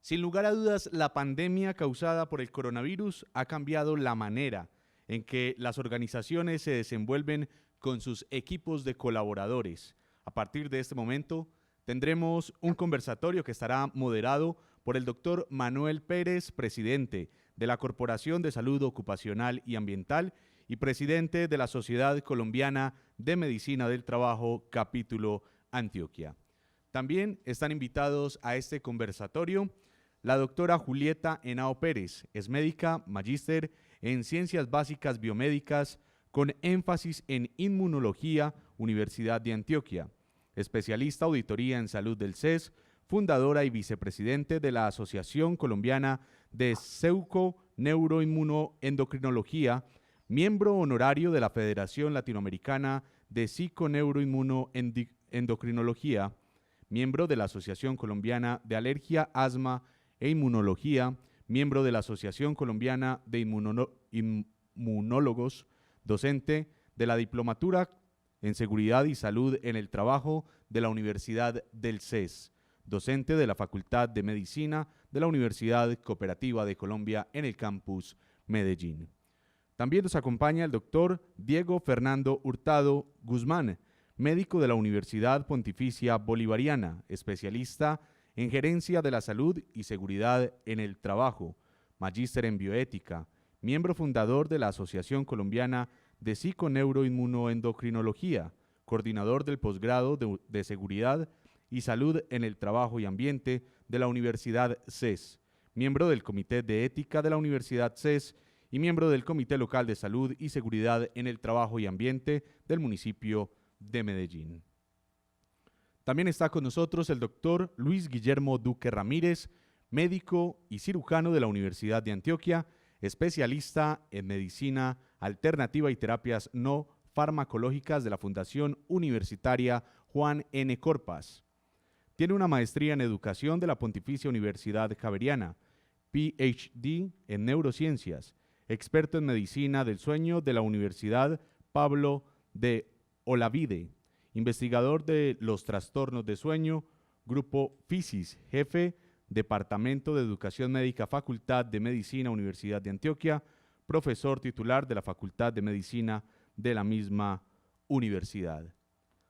Sin lugar a dudas, la pandemia causada por el coronavirus ha cambiado la manera en que las organizaciones se desenvuelven con sus equipos de colaboradores. A partir de este momento, tendremos un conversatorio que estará moderado por el doctor Manuel Pérez, presidente de la Corporación de Salud Ocupacional y Ambiental y presidente de la Sociedad Colombiana de Medicina del Trabajo, capítulo Antioquia. También están invitados a este conversatorio la doctora Julieta Henao Pérez, es médica, magíster en Ciencias Básicas Biomédicas con énfasis en Inmunología, Universidad de Antioquia, especialista auditoría en salud del CES, fundadora y vicepresidente de la Asociación Colombiana de Pseuco-Neuroinmunoendocrinología, miembro honorario de la Federación Latinoamericana de Psiconeuroinmunoendocrinología, miembro de la Asociación Colombiana de Alergia, Asma e Inmunología, miembro de la Asociación Colombiana de Inmunólogos, docente de la Diplomatura en Seguridad y Salud en el Trabajo de la Universidad del CES, docente de la Facultad de Medicina de la Universidad Cooperativa de Colombia en el campus Medellín. También nos acompaña el doctor Diego Fernando Hurtado Guzmán, médico de la Universidad Pontificia Bolivariana, especialista en Gerencia de la Salud y Seguridad en el Trabajo, magíster en Bioética, miembro fundador de la Asociación Colombiana de Psiconeuroinmunoendocrinología, coordinador del posgrado de Seguridad y Salud en el Trabajo y Ambiente de la Universidad CES, miembro del Comité de Ética de la Universidad CES y miembro del Comité Local de Salud y Seguridad en el Trabajo y Ambiente del municipio de Medellín. También está con nosotros el doctor Luis Guillermo Duque Ramírez, médico y cirujano de la Universidad de Antioquia, especialista en medicina alternativa y terapias no farmacológicas de la Fundación Universitaria Juan N. Corpas. Tiene una maestría en educación de la Pontificia Universidad Javeriana, PhD en neurociencias, experto en medicina del sueño de la Universidad Pablo de Olavide, investigador de los trastornos de sueño, Grupo FISIS, jefe, Departamento de Educación Médica, Facultad de Medicina, Universidad de Antioquia, profesor titular de la Facultad de Medicina de la misma universidad.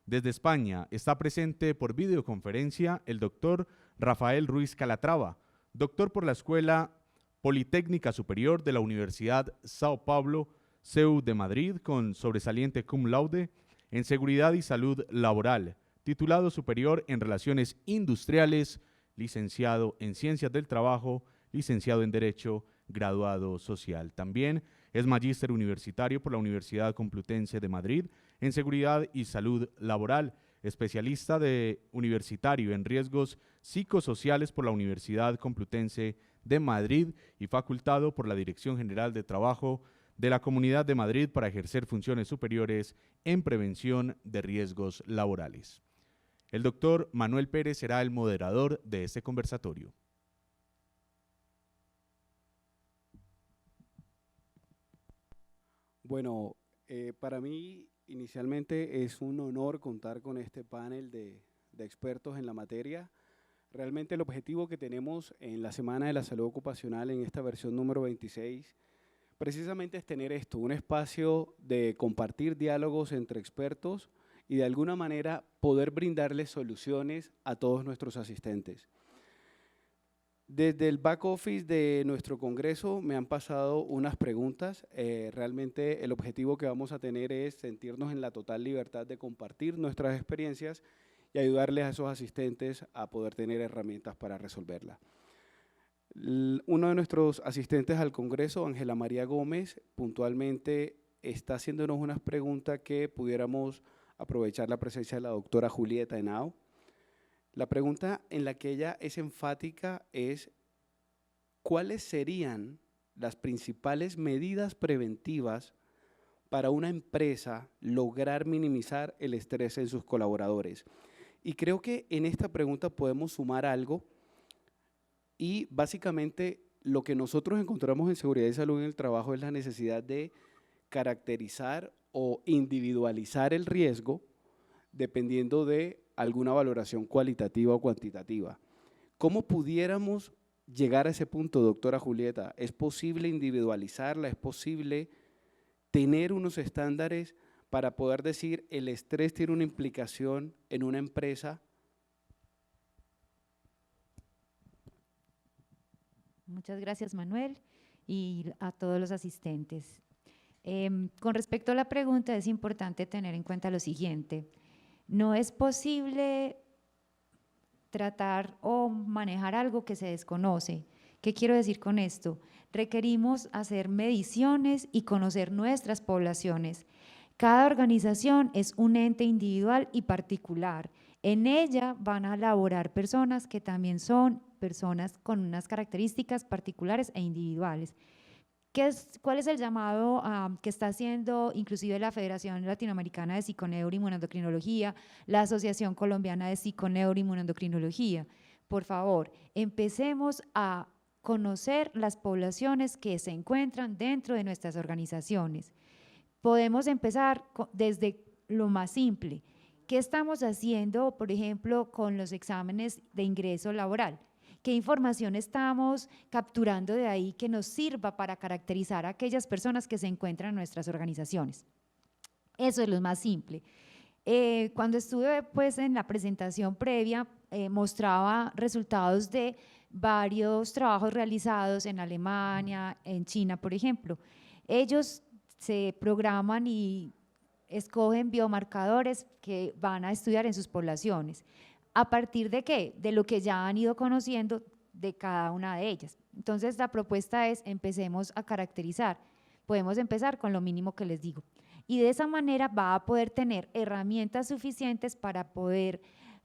Desde España está presente por videoconferencia el doctor Rafael Ruiz Calatrava, doctor por la Escuela Politécnica Superior de la Universidad Sao Paulo, CEU de Madrid, con sobresaliente cum laude en Seguridad y Salud Laboral, titulado superior en Relaciones Industriales, licenciado en Ciencias del Trabajo, licenciado en Derecho, graduado social. También es magíster universitario por la Universidad Complutense de Madrid en Seguridad y Salud Laboral, especialista universitario en riesgos psicosociales por la Universidad Complutense de Madrid y facultado por la Dirección General de Trabajo de la Comunidad de Madrid para ejercer funciones superiores en prevención de riesgos laborales. El doctor Manuel Pérez será el moderador de este conversatorio. Bueno, para mí inicialmente es un honor contar con este panel de expertos en la materia. Realmente el objetivo que tenemos en la Semana de la Salud Ocupacional en esta versión número 26 precisamente es tener esto, un espacio de compartir diálogos entre expertos y de alguna manera poder brindarles soluciones a todos nuestros asistentes. Desde el back office de nuestro congreso me han pasado unas preguntas. Realmente el objetivo que vamos a tener es sentirnos en la total libertad de compartir nuestras experiencias y ayudarles a esos asistentes a poder tener herramientas para resolverlas. Uno de nuestros asistentes al Congreso, Ángela María Gómez, puntualmente está haciéndonos unas preguntas que pudiéramos aprovechar la presencia de la doctora Julieta Henao. La pregunta en la que ella es enfática es ¿cuáles serían las principales medidas preventivas para una empresa lograr minimizar el estrés en sus colaboradores? Y creo que en esta pregunta podemos sumar algo. Y básicamente lo que nosotros encontramos en seguridad y salud en el trabajo es la necesidad de caracterizar o individualizar el riesgo dependiendo de alguna valoración cualitativa o cuantitativa. ¿Cómo pudiéramos llegar a ese punto, doctora Julieta? ¿Es posible individualizarla? ¿Es posible tener unos estándares para poder decir el estrés tiene una implicación en una empresa? Muchas gracias, Manuel, y a todos los asistentes. Con respecto a la pregunta, es importante tener en cuenta lo siguiente: no es posible tratar o manejar algo que se desconoce. ¿Qué quiero decir con esto? Requerimos hacer mediciones y conocer nuestras poblaciones. Cada organización es un ente individual y particular. En ella van a laborar personas que también son personas con unas características particulares e individuales. ¿Cuál es el llamado que está haciendo inclusive la Federación Latinoamericana de Psiconeuroinmunoendocrinología, la Asociación Colombiana de Psiconeuroinmunoendocrinología? Por favor, empecemos a conocer las poblaciones que se encuentran dentro de nuestras organizaciones. Podemos empezar desde lo más simple. ¿Qué estamos haciendo, por ejemplo, con los exámenes de ingreso laboral? ¿Qué información estamos capturando de ahí que nos sirva para caracterizar a aquellas personas que se encuentran en nuestras organizaciones? Eso es lo más simple. Cuando estuve pues, en la presentación previa, mostraba resultados de varios trabajos realizados en Alemania, en China, por ejemplo. Ellos se programan y escogen biomarcadores que van a estudiar en sus poblaciones. ¿A partir de qué? De lo que ya han ido conociendo de cada una de ellas. Entonces, la propuesta es: empecemos a caracterizar. Podemos empezar con lo mínimo que les digo. Y de esa manera va a poder tener herramientas suficientes para poder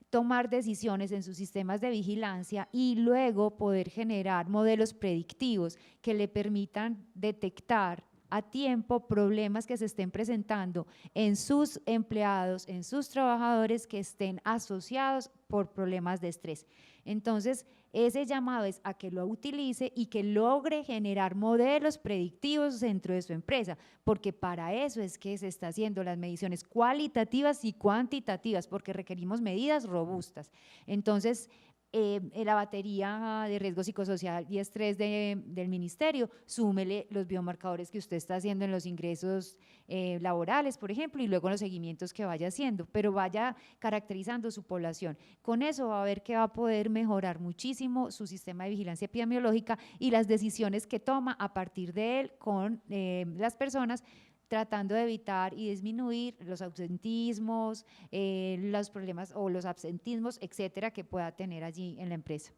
tomar decisiones en sus sistemas de vigilancia y luego poder generar modelos predictivos que le permitan detectar a tiempo problemas que se estén presentando en sus empleados, en sus trabajadores que estén asociados por problemas de estrés. Entonces, ese llamado es a que lo utilice y que logre generar modelos predictivos dentro de su empresa, porque para eso es que se está haciendo las mediciones cualitativas y cuantitativas, porque requerimos medidas robustas. Entonces, la batería de riesgo psicosocial y estrés del ministerio, súmele los biomarcadores que usted está haciendo en los ingresos laborales, por ejemplo, y luego los seguimientos que vaya haciendo, pero vaya caracterizando su población. Con eso va a ver que va a poder mejorar muchísimo su sistema de vigilancia epidemiológica y las decisiones que toma a partir de él con las personas, tratando de evitar y disminuir los ausentismos, los problemas o los absentismos, etcétera, que pueda tener allí en la empresa.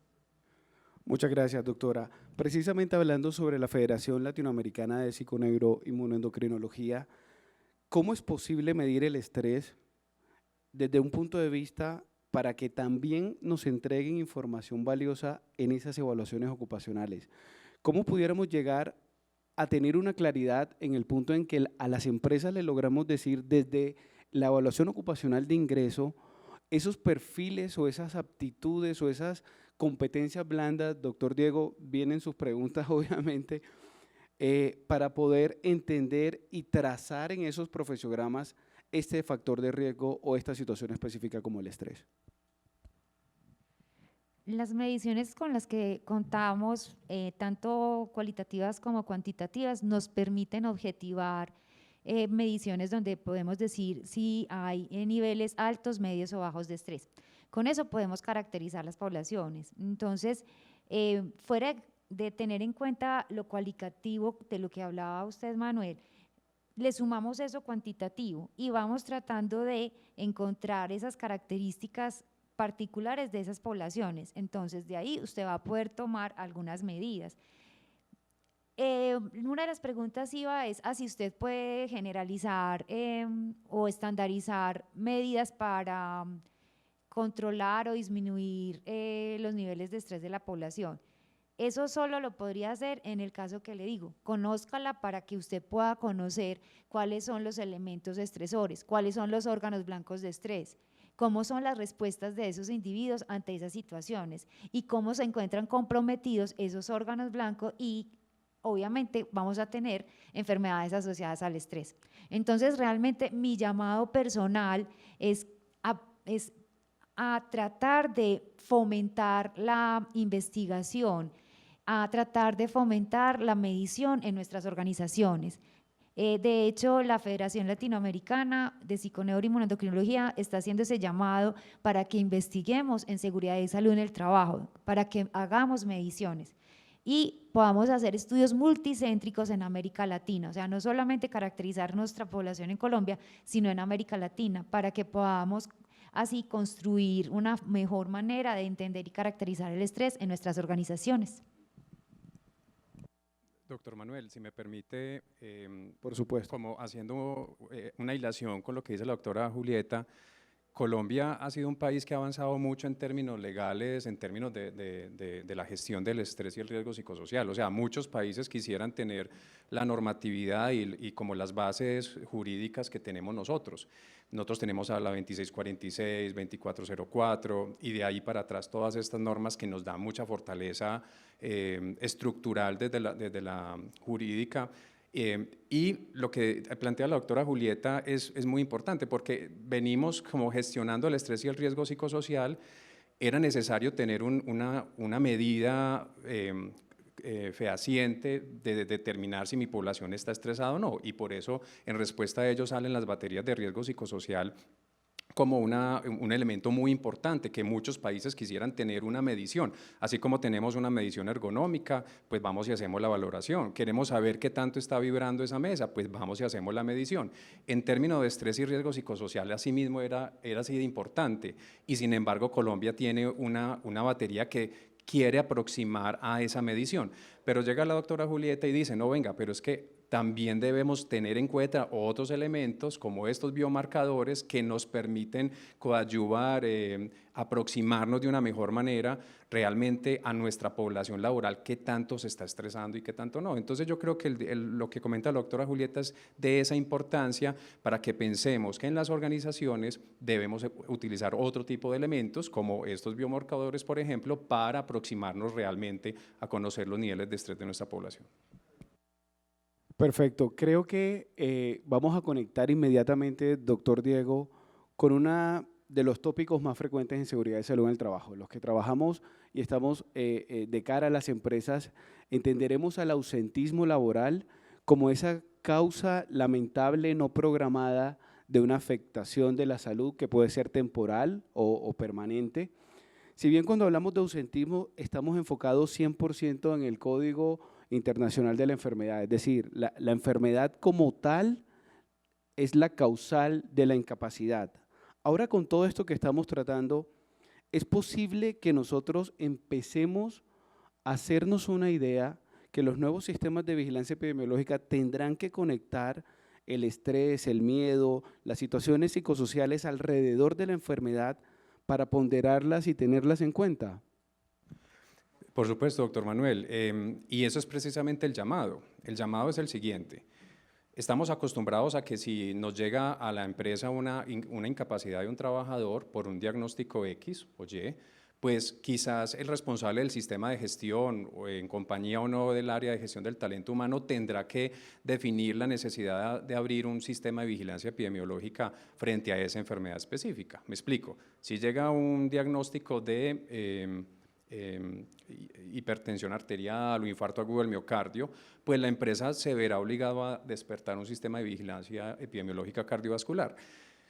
Muchas gracias, doctora. Precisamente hablando sobre la Federación Latinoamericana de Psiconeuroinmunoendocrinología, ¿cómo es posible medir el estrés desde un punto de vista para que también nos entreguen información valiosa en esas evaluaciones ocupacionales? ¿Cómo pudiéramos llegar a tener una claridad en el punto en que a las empresas le logramos decir desde la evaluación ocupacional de ingreso esos perfiles o esas aptitudes o esas competencias blandas? Doctor Diego, vienen sus preguntas obviamente, para poder entender y trazar en esos profesiogramas este factor de riesgo o esta situación específica como el estrés. Las mediciones con las que contamos, tanto cualitativas como cuantitativas, nos permiten objetivar mediciones donde podemos decir si hay niveles altos, medios o bajos de estrés. Con eso podemos caracterizar las poblaciones. Entonces, fuera de tener en cuenta lo cualitativo de lo que hablaba usted, Manuel, le sumamos eso cuantitativo y vamos tratando de encontrar esas características particulares de esas poblaciones. Entonces, de ahí usted va a poder tomar algunas medidas. Una de las preguntas iba es si usted puede generalizar o estandarizar medidas para controlar o disminuir los niveles de estrés de la población. Eso solo lo podría hacer en el caso que le digo, conózcala para que usted pueda conocer cuáles son los elementos estresores, cuáles son los órganos blancos de estrés, cómo son las respuestas de esos individuos ante esas situaciones y cómo se encuentran comprometidos esos órganos blancos y obviamente vamos a tener enfermedades asociadas al estrés. Entonces, realmente mi llamado personal es a tratar de fomentar la investigación a tratar de fomentar la medición en nuestras organizaciones. De hecho, la Federación Latinoamericana de Psiconeuro y Inmunoendocrinología está haciendo ese llamado para que investiguemos en seguridad y salud en el trabajo, para que hagamos mediciones y podamos hacer estudios multicéntricos en América Latina, o sea, no solamente caracterizar nuestra población en Colombia, sino en América Latina, para que podamos así construir una mejor manera de entender y caracterizar el estrés en nuestras organizaciones. Doctor Manuel, si me permite, Por supuesto. como haciendo una hilación con lo que dice la doctora Julieta, Colombia ha sido un país que ha avanzado mucho en términos legales, en términos de la gestión del estrés y el riesgo psicosocial. O sea, muchos países quisieran tener la normatividad y como las bases jurídicas que tenemos nosotros. Nosotros tenemos a la 2646, 2404 y de ahí para atrás todas estas normas que nos dan mucha fortaleza estructural desde la jurídica. Y lo que plantea la doctora Julieta es muy importante porque venimos como gestionando el estrés y el riesgo psicosocial. Era necesario tener una medida fehaciente de determinar si mi población está estresada o no, y por eso en respuesta a ello salen las baterías de riesgo psicosocial como un elemento muy importante, que muchos países quisieran tener una medición. Así como tenemos una medición ergonómica, pues vamos y hacemos la valoración. Queremos saber qué tanto está vibrando esa mesa, pues vamos y hacemos la medición. En términos de estrés y riesgo psicosocial, asimismo era así de importante. Y sin embargo, Colombia tiene una batería que quiere aproximar a esa medición. Pero llega la doctora Julieta y dice, no, venga, pero es que también debemos tener en cuenta otros elementos como estos biomarcadores que nos permiten coadyuvar, aproximarnos de una mejor manera realmente a nuestra población laboral, qué tanto se está estresando y qué tanto no. Entonces yo creo que lo que comenta la doctora Julieta es de esa importancia para que pensemos que en las organizaciones debemos utilizar otro tipo de elementos como estos biomarcadores, por ejemplo, para aproximarnos realmente a conocer los niveles de estrés de nuestra población. Perfecto. Creo que vamos a conectar inmediatamente, doctor Diego, con uno de los tópicos más frecuentes en seguridad y salud en el trabajo. Los que trabajamos y estamos de cara a las empresas, entenderemos al ausentismo laboral como esa causa lamentable no programada de una afectación de la salud que puede ser temporal o permanente. Si bien cuando hablamos de ausentismo estamos enfocados 100% en el Código Internacional de la Enfermedad, es decir, la enfermedad como tal es la causal de la incapacidad. Ahora con todo esto que estamos tratando, ¿es posible que nosotros empecemos a hacernos una idea que los nuevos sistemas de vigilancia epidemiológica tendrán que conectar el estrés, el miedo, las situaciones psicosociales alrededor de la enfermedad para ponderarlas y tenerlas en cuenta? Por supuesto, doctor Manuel, y eso es precisamente el llamado. El llamado es el siguiente. Estamos acostumbrados a que si nos llega a la empresa una incapacidad de un trabajador por un diagnóstico X o Y, pues quizás el responsable del sistema de gestión, o en compañía o no del área de gestión del talento humano, tendrá que definir la necesidad de abrir un sistema de vigilancia epidemiológica frente a esa enfermedad específica. Me explico. Si llega un diagnóstico de hipertensión arterial o infarto agudo del miocardio, pues la empresa se verá obligada a despertar un sistema de vigilancia epidemiológica cardiovascular.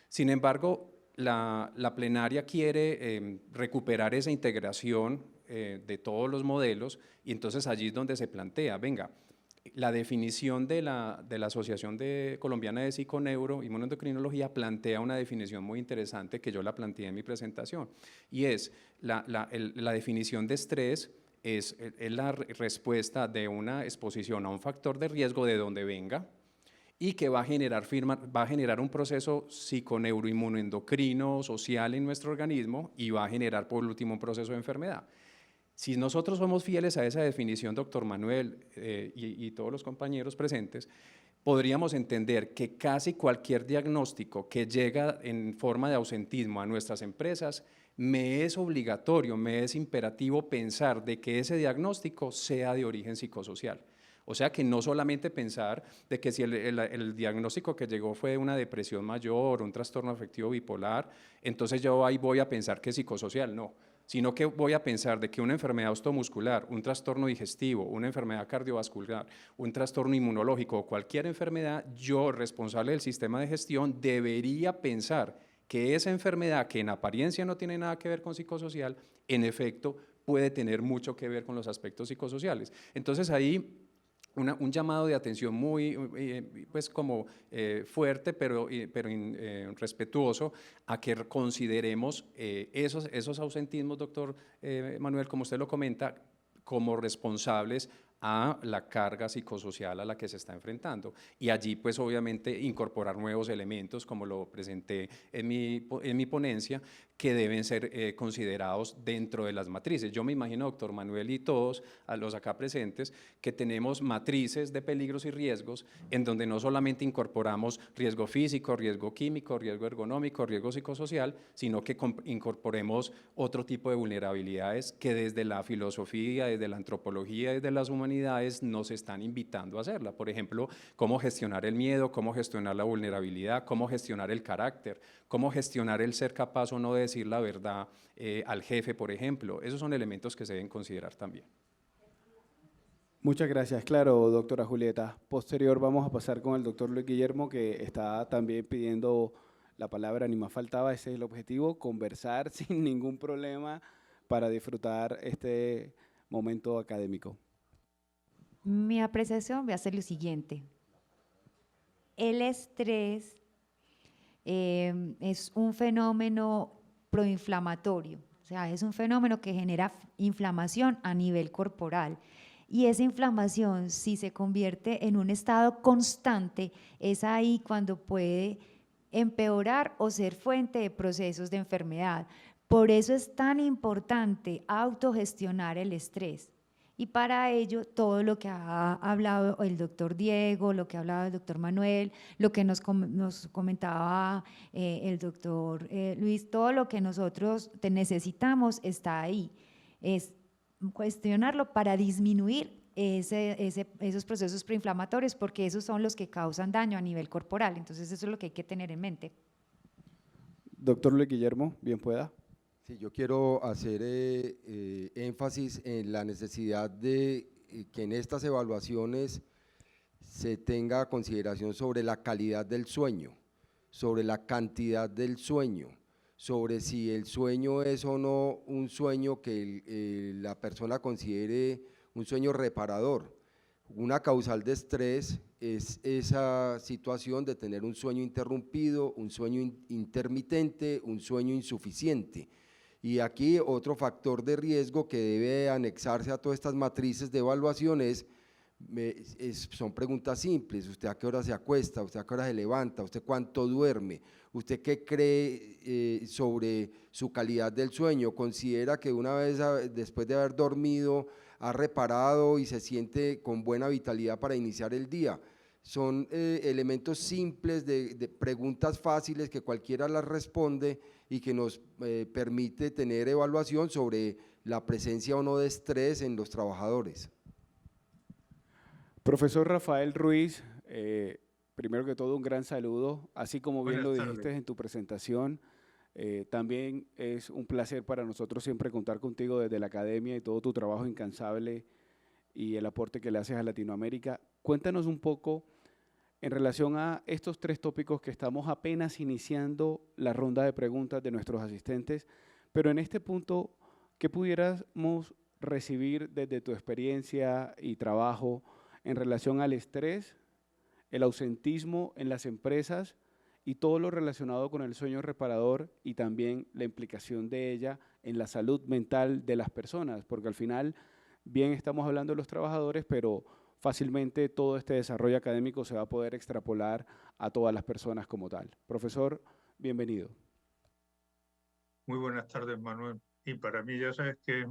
Sin embargo, la plenaria quiere recuperar esa integración de todos los modelos y entonces allí es donde se plantea, venga, la definición de la Asociación Colombiana de Psiconeuro y Inmunoendocrinología plantea una definición muy interesante que yo la planteé en mi presentación y es la definición de estrés es la respuesta de una exposición a un factor de riesgo de donde venga y que va a generar un proceso psiconeuroinmunoendocrino social en nuestro organismo y va a generar por último un proceso de enfermedad. Si nosotros somos fieles a esa definición, doctor Manuel y todos los compañeros presentes, podríamos entender que casi cualquier diagnóstico que llega en forma de ausentismo a nuestras empresas, me es obligatorio, me es imperativo pensar de que ese diagnóstico sea de origen psicosocial. O sea que no solamente pensar de que si el diagnóstico que llegó fue una depresión mayor, un trastorno afectivo bipolar, entonces yo ahí voy a pensar que es psicosocial, no. sino que voy a pensar de que una enfermedad osteomuscular, un trastorno digestivo, una enfermedad cardiovascular, un trastorno inmunológico o cualquier enfermedad, yo, responsable del sistema de gestión, debería pensar que esa enfermedad, que en apariencia no tiene nada que ver con psicosocial, en efecto puede tener mucho que ver con los aspectos psicosociales. Entonces ahí un llamado de atención muy pues como fuerte, pero respetuoso, a que consideremos esos ausentismos, doctor Manuel, como usted lo comenta, como responsables a la carga psicosocial a la que se está enfrentando. Y allí, pues obviamente, incorporar nuevos elementos, como lo presenté en mi ponencia, que deben ser considerados dentro de las matrices. Yo me imagino, doctor Manuel, y todos a los acá presentes, que tenemos matrices de peligros y riesgos en donde no solamente incorporamos riesgo físico, riesgo químico, riesgo ergonómico, riesgo psicosocial, sino que incorporemos otro tipo de vulnerabilidades que desde la filosofía, desde la antropología, desde las humanidades nos están invitando a hacerla. Por ejemplo, cómo gestionar el miedo, cómo gestionar la vulnerabilidad, cómo gestionar el carácter, cómo gestionar el ser capaz o no de decir la verdad al jefe, por ejemplo. Esos son elementos que se deben considerar también. Muchas gracias. Claro, doctora Julieta. Posterior vamos a pasar con el doctor Luis Guillermo, que está también pidiendo la palabra, ni más faltaba. Ese es el objetivo, conversar sin ningún problema para disfrutar este momento académico. Mi apreciación va a ser lo siguiente. El estrés es un fenómeno proinflamatorio, o sea, es un fenómeno que genera inflamación a nivel corporal. Y esa inflamación, si se convierte en un estado constante, es ahí cuando puede empeorar o ser fuente de procesos de enfermedad. Por eso es tan importante autogestionar el estrés. Y para ello, todo lo que ha hablado el doctor Diego, lo que ha hablado el doctor Manuel, lo que nos comentaba el doctor Luis, todo lo que nosotros necesitamos está ahí. Es cuestionarlo para disminuir esos procesos preinflamatorios, porque esos son los que causan daño a nivel corporal. Entonces, eso es lo que hay que tener en mente. Doctor Luis Guillermo, bien pueda. Sí, yo quiero hacer énfasis en la necesidad de que en estas evaluaciones se tenga consideración sobre la calidad del sueño, sobre la cantidad del sueño, sobre si el sueño es o no un sueño que la persona considere un sueño reparador. Una causal de estrés es esa situación de tener un sueño interrumpido, un sueño intermitente, un sueño insuficiente. Y aquí otro factor de riesgo que debe anexarse a todas estas matrices de evaluación son preguntas simples. ¿Usted a qué hora se acuesta? ¿Usted a qué hora se levanta? ¿Usted cuánto duerme? ¿Usted qué cree sobre su calidad del sueño? ¿Considera que una vez después de haber dormido ha reparado y se siente con buena vitalidad para iniciar el día? Son elementos simples de preguntas fáciles que cualquiera las responde y que nos permite tener evaluación sobre la presencia o no de estrés en los trabajadores. Profesor Rafael Ruiz, primero que todo un gran saludo, así como bien lo dijiste en tu presentación. También es un placer para nosotros siempre contar contigo desde la academia y todo tu trabajo incansable y el aporte que le haces a Latinoamérica. Cuéntanos un poco en relación a estos tres tópicos que estamos apenas iniciando la ronda de preguntas de nuestros asistentes, pero en este punto, ¿qué pudiéramos recibir desde tu experiencia y trabajo en relación al estrés, el ausentismo en las empresas y todo lo relacionado con el sueño reparador y también la implicación de ella en la salud mental de las personas? Porque al final, bien estamos hablando de los trabajadores, pero fácilmente todo este desarrollo académico se va a poder extrapolar a todas las personas como tal. Profesor, bienvenido. Muy buenas tardes, Manuel. Y para mí ya sabes que es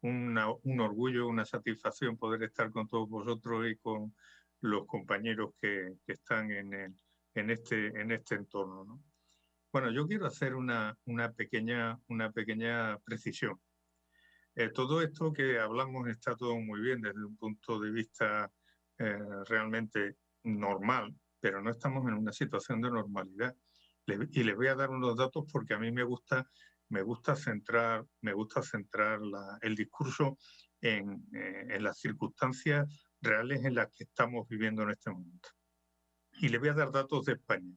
un orgullo, una satisfacción poder estar con todos vosotros y con los compañeros que están en este entorno, ¿no? Bueno, yo quiero hacer una pequeña precisión. Todo esto que hablamos está todo muy bien desde un punto de vista realmente normal, pero no estamos en una situación de normalidad. Y les voy a dar unos datos porque a mí me gusta me gusta centrar el discurso en las circunstancias reales en las que estamos viviendo en este momento. Y le voy a dar datos de España.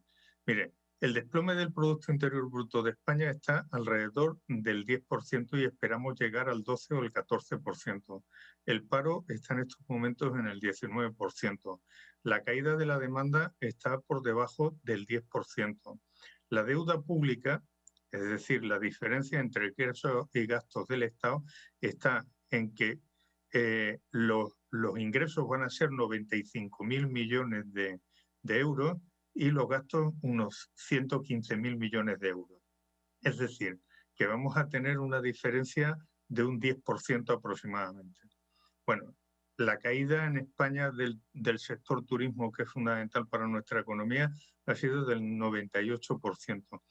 Mire, el desplome del Producto Interior Bruto de España está alrededor del 10% y esperamos llegar al 12 o el 14%. El paro está en estos momentos en el 19%. La caída de la demanda está por debajo del 10%. La deuda pública, es decir, la diferencia entre ingresos y gastos del Estado, está en que los ingresos van a ser 95.000 millones de euros y los gastos unos 115.000 millones de euros. Es decir, que vamos a tener una diferencia de un 10% aproximadamente. Bueno, la caída en España del sector turismo, que es fundamental para nuestra economía, ha sido del 98%.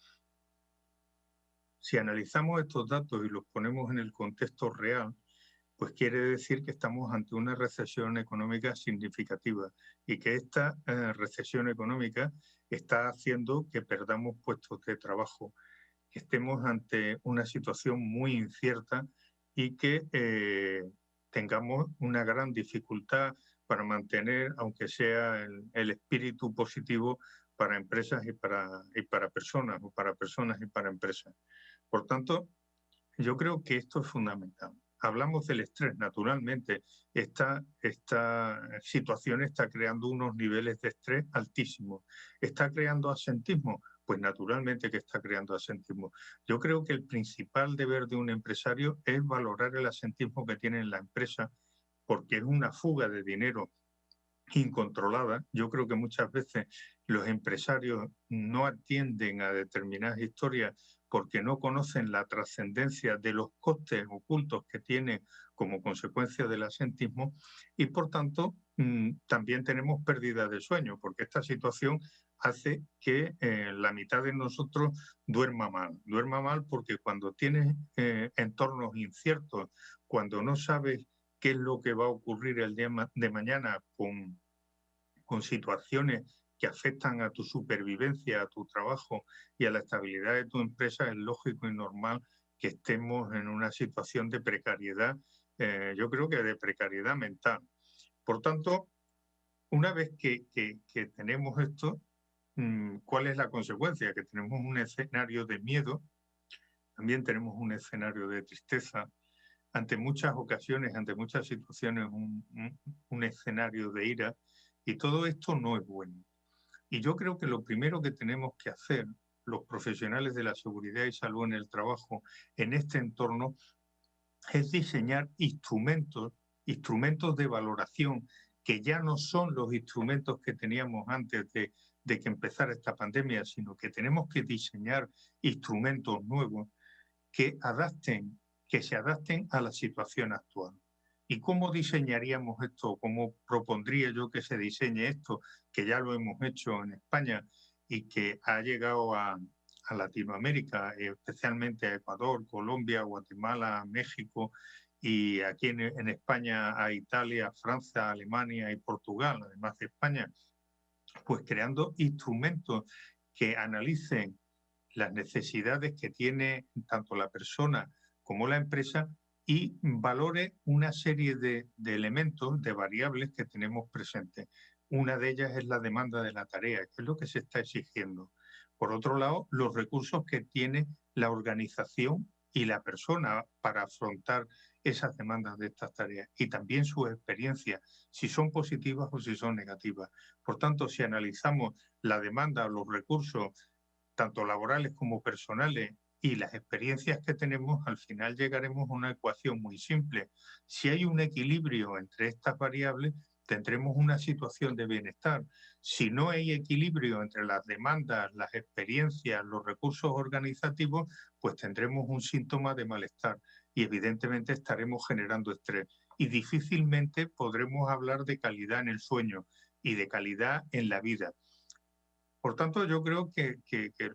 Si analizamos estos datos y los ponemos en el contexto real, pues quiere decir que estamos ante una recesión económica significativa y que esta recesión económica está haciendo que perdamos puestos de trabajo, que estemos ante una situación muy incierta y que tengamos una gran dificultad para mantener, aunque sea el espíritu positivo para empresas y para personas, o para personas y para empresas. Por tanto, yo creo que esto es fundamental. Hablamos del estrés, naturalmente. Esta situación está creando unos niveles de estrés altísimos. ¿Está creando asentismo? Pues naturalmente que está creando asentismo. Yo creo que el principal deber de un empresario es valorar el asentismo que tiene en la empresa, porque es una fuga de dinero incontrolada. Yo creo que muchas veces los empresarios no atienden a determinadas historias porque no conocen la trascendencia de los costes ocultos que tiene como consecuencia del asentismo y por tanto también tenemos pérdida de sueño porque esta situación hace que la mitad de nosotros duerma mal porque cuando tienes entornos inciertos, cuando no sabes qué es lo que va a ocurrir el día de mañana con situaciones que afectan a tu supervivencia, a tu trabajo y a la estabilidad de tu empresa, es lógico y normal que estemos en una situación de precariedad, yo creo que de precariedad mental. Por tanto, una vez que tenemos esto, ¿cuál es la consecuencia? Que tenemos un escenario de miedo, también tenemos un escenario de tristeza, ante muchas ocasiones, ante muchas situaciones, un escenario de ira, y todo esto no es bueno. Y yo creo que lo primero que tenemos que hacer los profesionales de la seguridad y salud en el trabajo en este entorno es diseñar instrumentos de valoración que ya no son los instrumentos que teníamos antes de que empezara esta pandemia, sino que tenemos que diseñar instrumentos nuevos que se adapten a la situación actual. ¿Y cómo diseñaríamos esto? ¿Cómo propondría yo que se diseñe esto? Que ya lo hemos hecho en España y que ha llegado a Latinoamérica, especialmente a Ecuador, Colombia, Guatemala, México y aquí en España a Italia, Francia, Alemania y Portugal, además de España, pues creando instrumentos que analicen las necesidades que tiene tanto la persona como la empresa y valore una serie de elementos, de variables que tenemos presentes. Una de ellas es la demanda de la tarea, que es lo que se está exigiendo. Por otro lado, los recursos que tiene la organización y la persona para afrontar esas demandas de estas tareas y también sus experiencias, si son positivas o si son negativas. Por tanto, si analizamos la demanda, los recursos, tanto laborales como personales, y las experiencias que tenemos, al final llegaremos a una ecuación muy simple. Si hay un equilibrio entre estas variables, tendremos una situación de bienestar. Si no hay equilibrio entre las demandas, las experiencias, los recursos organizativos, pues tendremos un síntoma de malestar y evidentemente estaremos generando estrés. Y difícilmente podremos hablar de calidad en el sueño y de calidad en la vida. Por tanto, yo creo que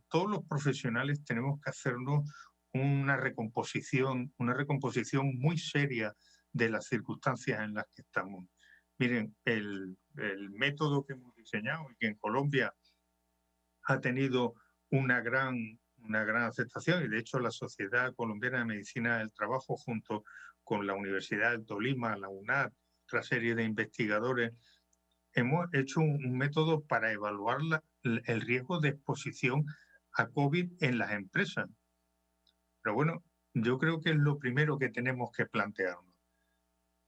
todos los profesionales tenemos que hacernos una recomposición muy seria de las circunstancias en las que estamos. Miren, el método que hemos diseñado y que en Colombia ha tenido una gran una gran aceptación, y de hecho la Sociedad Colombiana de Medicina del Trabajo, junto con la Universidad del Tolima, la UNAD, otra serie de investigadores, hemos hecho un método para evaluar el riesgo de exposición a COVID en las empresas. Pero bueno, yo creo que es lo primero que tenemos que plantearnos.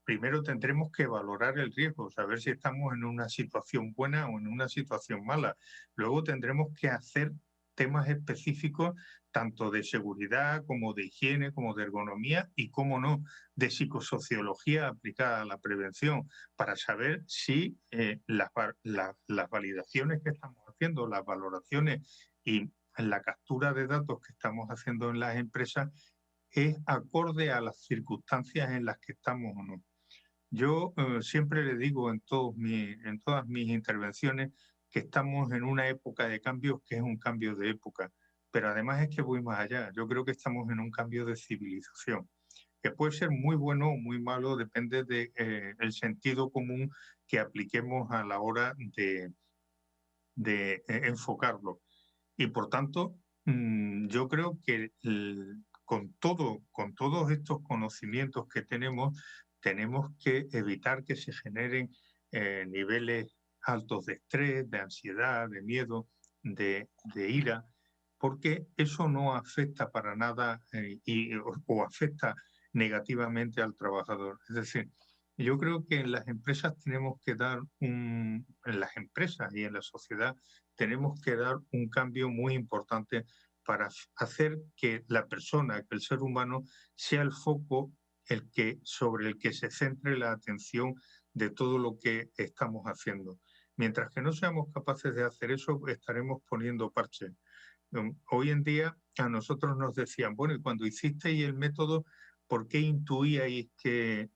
Primero tendremos que valorar el riesgo, saber si estamos en una situación buena o en una situación mala. Luego tendremos que hacer temas específicos, tanto de seguridad como de higiene, como de ergonomía y, cómo no, de psicosociología aplicada a la prevención, para saber si las validaciones que estamos haciendo, las valoraciones y la captura de datos que estamos haciendo en las empresas es acorde a las circunstancias en las que estamos o no. Yo siempre le digo en todas mis intervenciones que estamos en una época de cambios que es un cambio de época, pero además es que voy más allá. Yo creo que estamos en un cambio de civilización, que puede ser muy bueno o muy malo, depende del sentido común que apliquemos a la hora de enfocarlo. Y por tanto, yo creo que con todos estos conocimientos que tenemos que evitar que se generen niveles altos de estrés, de ansiedad, de miedo, de ira, porque eso no afecta para nada o afecta negativamente al trabajador. Es decir, yo creo que en las empresas tenemos que dar en las empresas y en la sociedad tenemos que dar un cambio muy importante para hacer que la persona, que el ser humano, sea el foco sobre el que se centre la atención de todo lo que estamos haciendo. Mientras que no seamos capaces de hacer eso, estaremos poniendo parches. Hoy en día a nosotros nos decían, bueno, y cuando hicisteis el método, ¿por qué intuíais que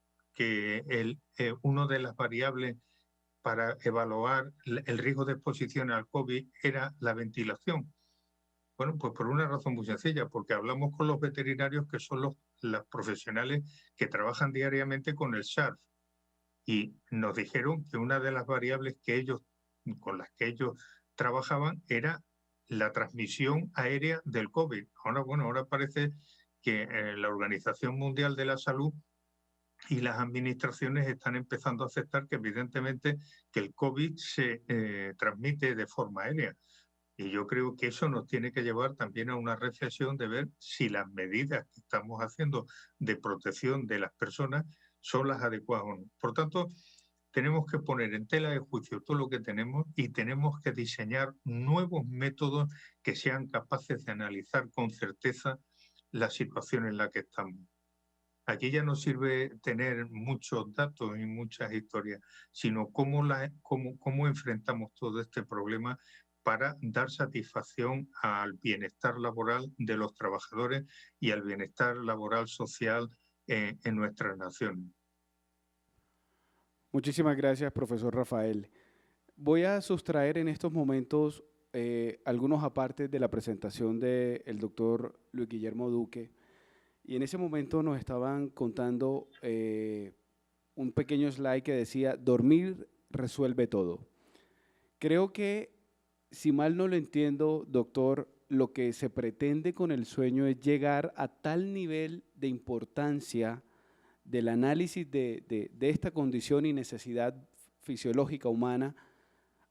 una de las variables para evaluar el riesgo de exposición al COVID era la ventilación? Bueno, pues por una razón muy sencilla, porque hablamos con los veterinarios, que son los profesionales que trabajan diariamente con el SARS, y nos dijeron que una de las variables con las que ellos trabajaban era la transmisión aérea del COVID. Ahora parece que la Organización Mundial de la Salud y las administraciones están empezando a aceptar que evidentemente que el COVID se transmite de forma aérea. Y yo creo que eso nos tiene que llevar también a una reflexión de ver si las medidas que estamos haciendo de protección de las personas son las adecuadas o no. Por tanto, tenemos que poner en tela de juicio todo lo que tenemos y tenemos que diseñar nuevos métodos que sean capaces de analizar con certeza la situación en la que estamos. Aquí ya no sirve tener muchos datos y muchas historias, sino cómo enfrentamos todo este problema para dar satisfacción al bienestar laboral de los trabajadores y al bienestar laboral social en nuestras naciones. Muchísimas gracias, profesor Rafael. Voy a sustraer en estos momentos algunos apartes de la presentación del doctor Luis Guillermo Duque. Y en ese momento nos estaban contando un pequeño slide que decía, dormir resuelve todo. Creo que, si mal no lo entiendo, doctor, lo que se pretende con el sueño es llegar a tal nivel de importancia del análisis de esta condición y necesidad fisiológica humana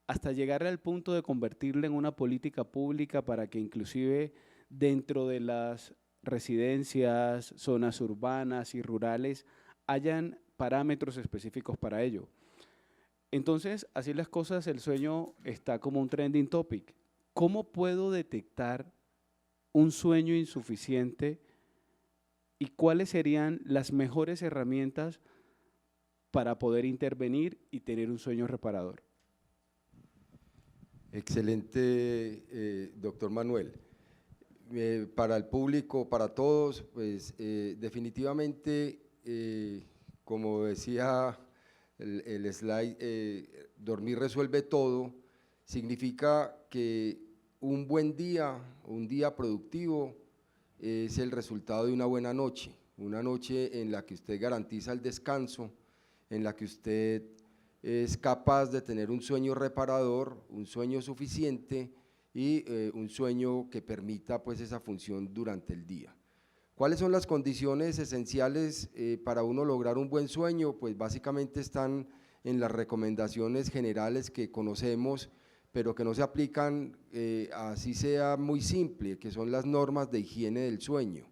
hasta llegar al punto de convertirla en una política pública para que inclusive dentro de las residencias, zonas urbanas y rurales, hayan parámetros específicos para ello. Entonces, así las cosas, el sueño está como un trending topic. ¿Cómo puedo detectar un sueño insuficiente y cuáles serían las mejores herramientas para poder intervenir y tener un sueño reparador? Excelente, doctor Manuel. Para el público, para todos, pues definitivamente, como decía el slide, dormir resuelve todo, significa que un buen día, un día productivo, es el resultado de una buena noche, una noche en la que usted garantiza el descanso, en la que usted es capaz de tener un sueño reparador, un sueño suficiente y un sueño que permita pues esa función durante el día. ¿Cuáles son las condiciones esenciales para uno lograr un buen sueño? Pues básicamente están en las recomendaciones generales que conocemos, pero que no se aplican así sea muy simple, que son las normas de higiene del sueño.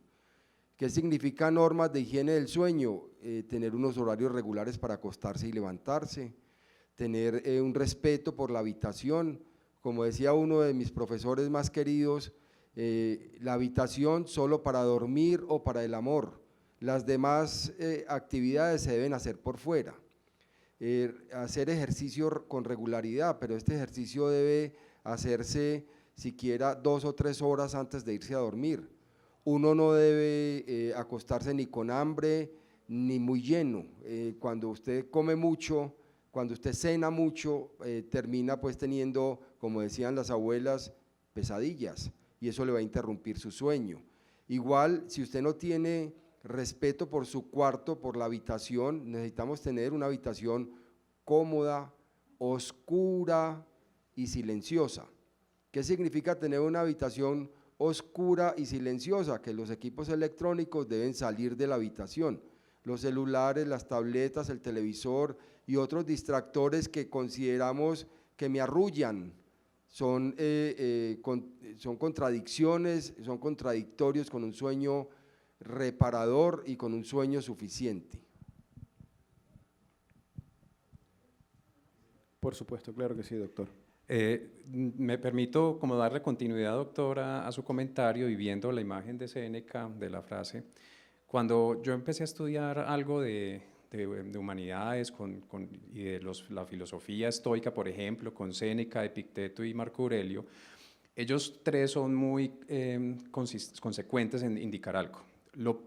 ¿Qué significa normas de higiene del sueño? Tener unos horarios regulares para acostarse y levantarse, tener un respeto por la habitación. Como decía uno de mis profesores más queridos, la habitación solo para dormir o para el amor, las demás actividades se deben hacer por fuera. Hacer ejercicio con regularidad, pero este ejercicio debe hacerse siquiera 2 o 3 horas antes de irse a dormir. Uno no debe acostarse ni con hambre ni muy lleno. Cuando usted come mucho, cuando usted cena mucho, termina pues teniendo, como decían las abuelas, pesadillas, y eso le va a interrumpir su sueño. Igual, si usted no tiene respeto por su cuarto, por la habitación, necesitamos tener una habitación cómoda, oscura y silenciosa. ¿Qué significa tener una habitación oscura y silenciosa? Que los equipos electrónicos deben salir de la habitación. Los celulares, las tabletas, el televisor y otros distractores que consideramos que me arrullan, son contradicciones, son contradictorios con un sueño reparador y con un sueño suficiente. Por supuesto, claro que sí, doctor. Me permito como darle continuidad, doctor, a su comentario y viendo la imagen de Séneca, de la frase. Cuando yo empecé a estudiar algo de humanidades y de la filosofía estoica, por ejemplo, con Séneca, Epicteto y Marco Aurelio, ellos tres son muy consecuentes en indicar algo.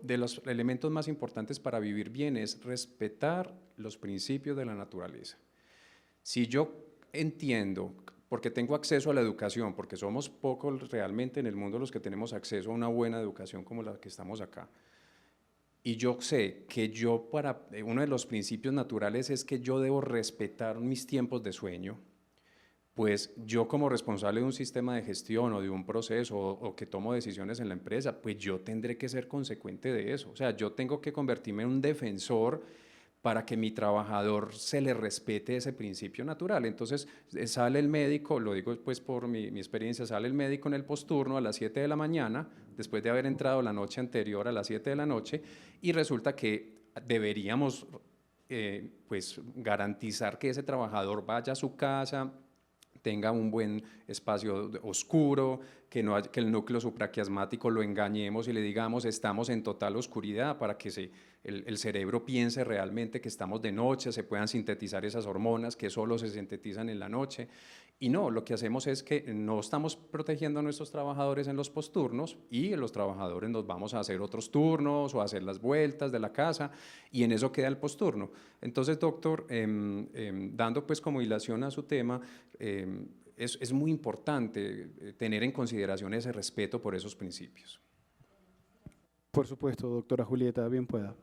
De los elementos más importantes para vivir bien es respetar los principios de la naturaleza. Si yo entiendo, porque tengo acceso a la educación, porque somos pocos realmente en el mundo los que tenemos acceso a una buena educación como la que estamos acá, y yo sé que uno de los principios naturales es que yo debo respetar mis tiempos de sueño, pues yo como responsable de un sistema de gestión o de un proceso o que tomo decisiones en la empresa, pues yo tendré que ser consecuente de eso. O sea, yo tengo que convertirme en un defensor para que mi trabajador se le respete ese principio natural. Entonces sale el médico, lo digo pues por mi experiencia, sale el médico en el posturno a las 7 de la mañana, después de haber entrado la noche anterior a las 7 de la noche, y resulta que deberíamos pues garantizar que ese trabajador vaya a su casa, tenga un buen espacio oscuro, que el núcleo supraquiasmático lo engañemos y le digamos estamos en total oscuridad para que el cerebro piense realmente que estamos de noche, se puedan sintetizar esas hormonas que solo se sintetizan en la noche. Y no, lo que hacemos es que no estamos protegiendo a nuestros trabajadores en los posturnos y los trabajadores nos vamos a hacer otros turnos o a hacer las vueltas de la casa y en eso queda el posturno. Entonces, doctor, dando pues como hilación a su tema, es muy importante tener en consideración ese respeto por esos principios. Por supuesto, doctora Julieta, bien pueda.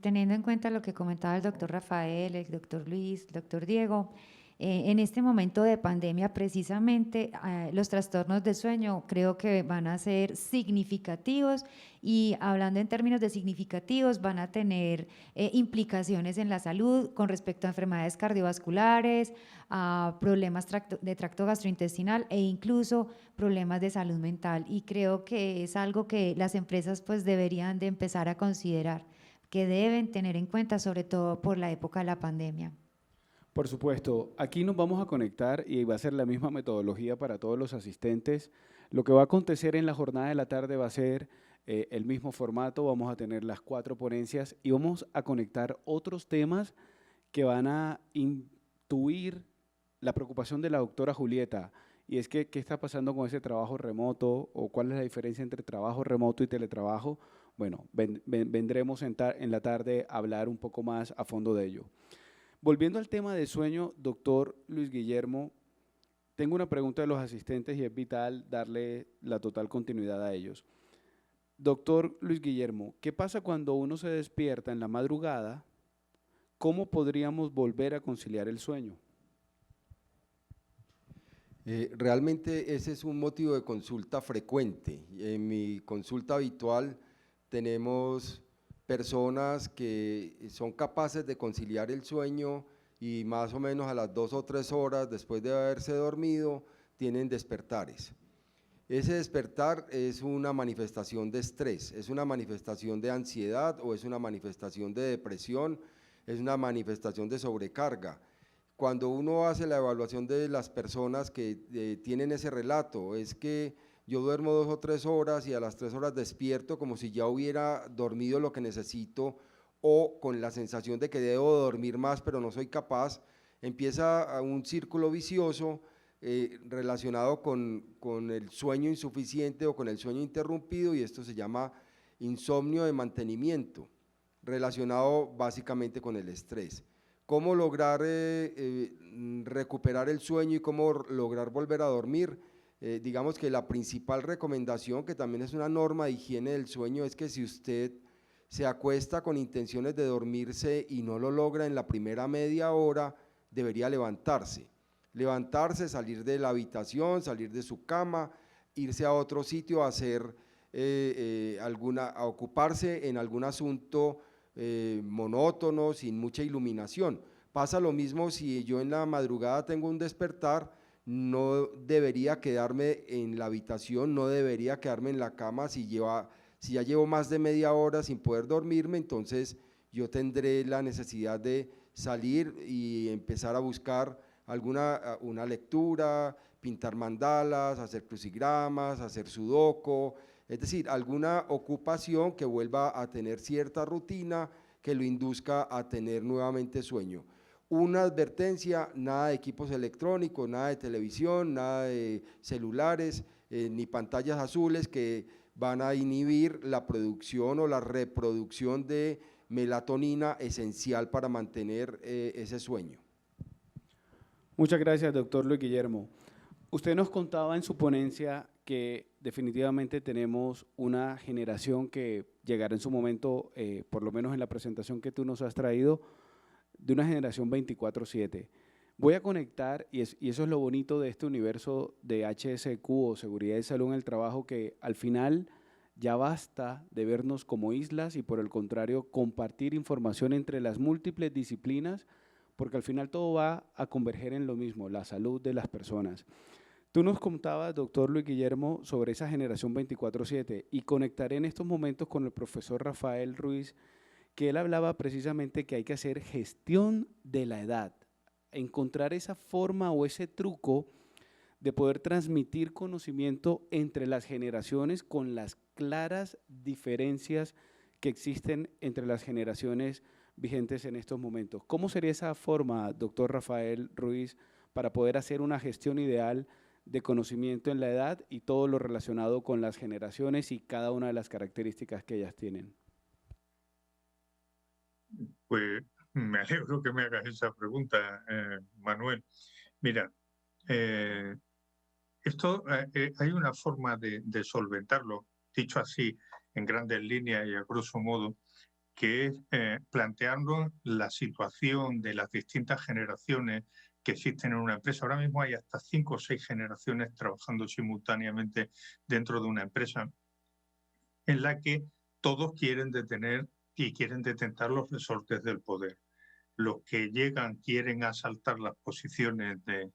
Teniendo en cuenta lo que comentaba el doctor Rafael, el doctor Luis, el doctor Diego, en este momento de pandemia precisamente los trastornos de sueño creo que van a ser significativos y hablando en términos de significativos van a tener implicaciones en la salud con respecto a enfermedades cardiovasculares, a problemas de tracto gastrointestinal e incluso problemas de salud mental, y creo que es algo que las empresas pues deberían de empezar a considerar, que deben tener en cuenta sobre todo por la época de la pandemia. Por supuesto, aquí nos vamos a conectar y va a ser la misma metodología para todos los asistentes. Lo que va a acontecer en la jornada de la tarde va a ser el mismo formato, vamos a tener las 4 ponencias y vamos a conectar otros temas que van a intuir la preocupación de la doctora Julieta, y es que qué está pasando con ese trabajo remoto o cuál es la diferencia entre trabajo remoto y teletrabajo. Bueno, vendremos en la tarde a hablar un poco más a fondo de ello. Volviendo al tema de sueño, doctor Luis Guillermo, tengo una pregunta de los asistentes y es vital darle la total continuidad a ellos. Doctor Luis Guillermo, ¿qué pasa cuando uno se despierta en la madrugada? ¿Cómo podríamos volver a conciliar el sueño? Realmente ese es un motivo de consulta frecuente. En mi consulta habitual tenemos personas que son capaces de conciliar el sueño y más o menos a las 2 o 3 horas después de haberse dormido tienen despertares. Ese despertar es una manifestación de estrés, es una manifestación de ansiedad o es una manifestación de depresión, es una manifestación de sobrecarga. Cuando uno hace la evaluación de las personas que tienen ese relato, es que yo duermo 2 o 3 horas y a las 3 horas despierto como si ya hubiera dormido lo que necesito o con la sensación de que debo dormir más pero no soy capaz, empieza un círculo vicioso relacionado con el sueño insuficiente o con el sueño interrumpido, y esto se llama insomnio de mantenimiento, relacionado básicamente con el estrés. ¿Cómo lograr recuperar el sueño y cómo lograr volver a dormir? Digamos que la principal recomendación, que también es una norma de higiene del sueño, es que si usted se acuesta con intenciones de dormirse y no lo logra en la primera media hora, debería levantarse, salir de la habitación, salir de su cama, irse a otro sitio a hacer a ocuparse en algún asunto monótono, sin mucha iluminación. Pasa lo mismo si yo en la madrugada tengo un despertar, no debería quedarme en la habitación, no debería quedarme en la cama si ya llevo más de media hora sin poder dormirme, entonces yo tendré la necesidad de salir y empezar a buscar una lectura, pintar mandalas, hacer crucigramas, hacer sudoku, es decir, alguna ocupación que vuelva a tener cierta rutina que lo induzca a tener nuevamente sueño. Una advertencia: nada de equipos electrónicos, nada de televisión, nada de celulares, ni pantallas azules que van a inhibir la producción o la reproducción de melatonina esencial para mantener ese sueño. Muchas gracias, doctor Luis Guillermo. Usted nos contaba en su ponencia que definitivamente tenemos una generación que llegará en su momento, por lo menos en la presentación que tú nos has traído, de una generación 24/7. Voy a conectar, y eso es lo bonito de este universo de HSQ o Seguridad y Salud en el Trabajo, que al final ya basta de vernos como islas y por el contrario compartir información entre las múltiples disciplinas, porque al final todo va a converger en lo mismo, la salud de las personas. Tú nos contabas, doctor Luis Guillermo, sobre esa generación 24/7 y conectaré en estos momentos con el profesor Rafael Ruiz, que él hablaba precisamente que hay que hacer gestión de la edad, encontrar esa forma o ese truco de poder transmitir conocimiento entre las generaciones con las claras diferencias que existen entre las generaciones vigentes en estos momentos. ¿Cómo sería esa forma, doctor Rafael Ruiz, para poder hacer una gestión ideal de conocimiento en la edad y todo lo relacionado con las generaciones y cada una de las características que ellas tienen? Pues me alegro que me hagas esa pregunta, Manuel. Mira, hay una forma de solventarlo, dicho así, en grandes líneas y a grosso modo, que es planteando la situación de las distintas generaciones que existen en una empresa. Ahora mismo hay hasta 5 o 6 generaciones trabajando simultáneamente dentro de una empresa en la que todos quieren detener y quieren detentar los resortes del poder. Los que llegan quieren asaltar las posiciones de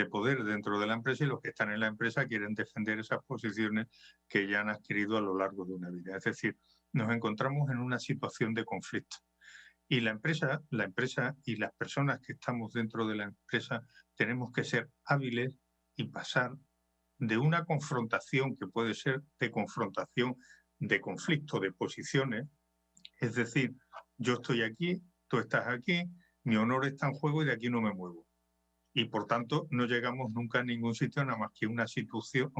poder dentro de la empresa y los que están en la empresa quieren defender esas posiciones que ya han adquirido a lo largo de una vida. Es decir, nos encontramos en una situación de conflicto. Y la empresa y las personas que estamos dentro de la empresa tenemos que ser hábiles y pasar de una confrontación que puede ser de confrontación de conflicto de posiciones, es decir, yo estoy aquí, tú estás aquí, mi honor está en juego y de aquí no me muevo. Y por tanto no llegamos nunca a ningún sitio nada más que una situación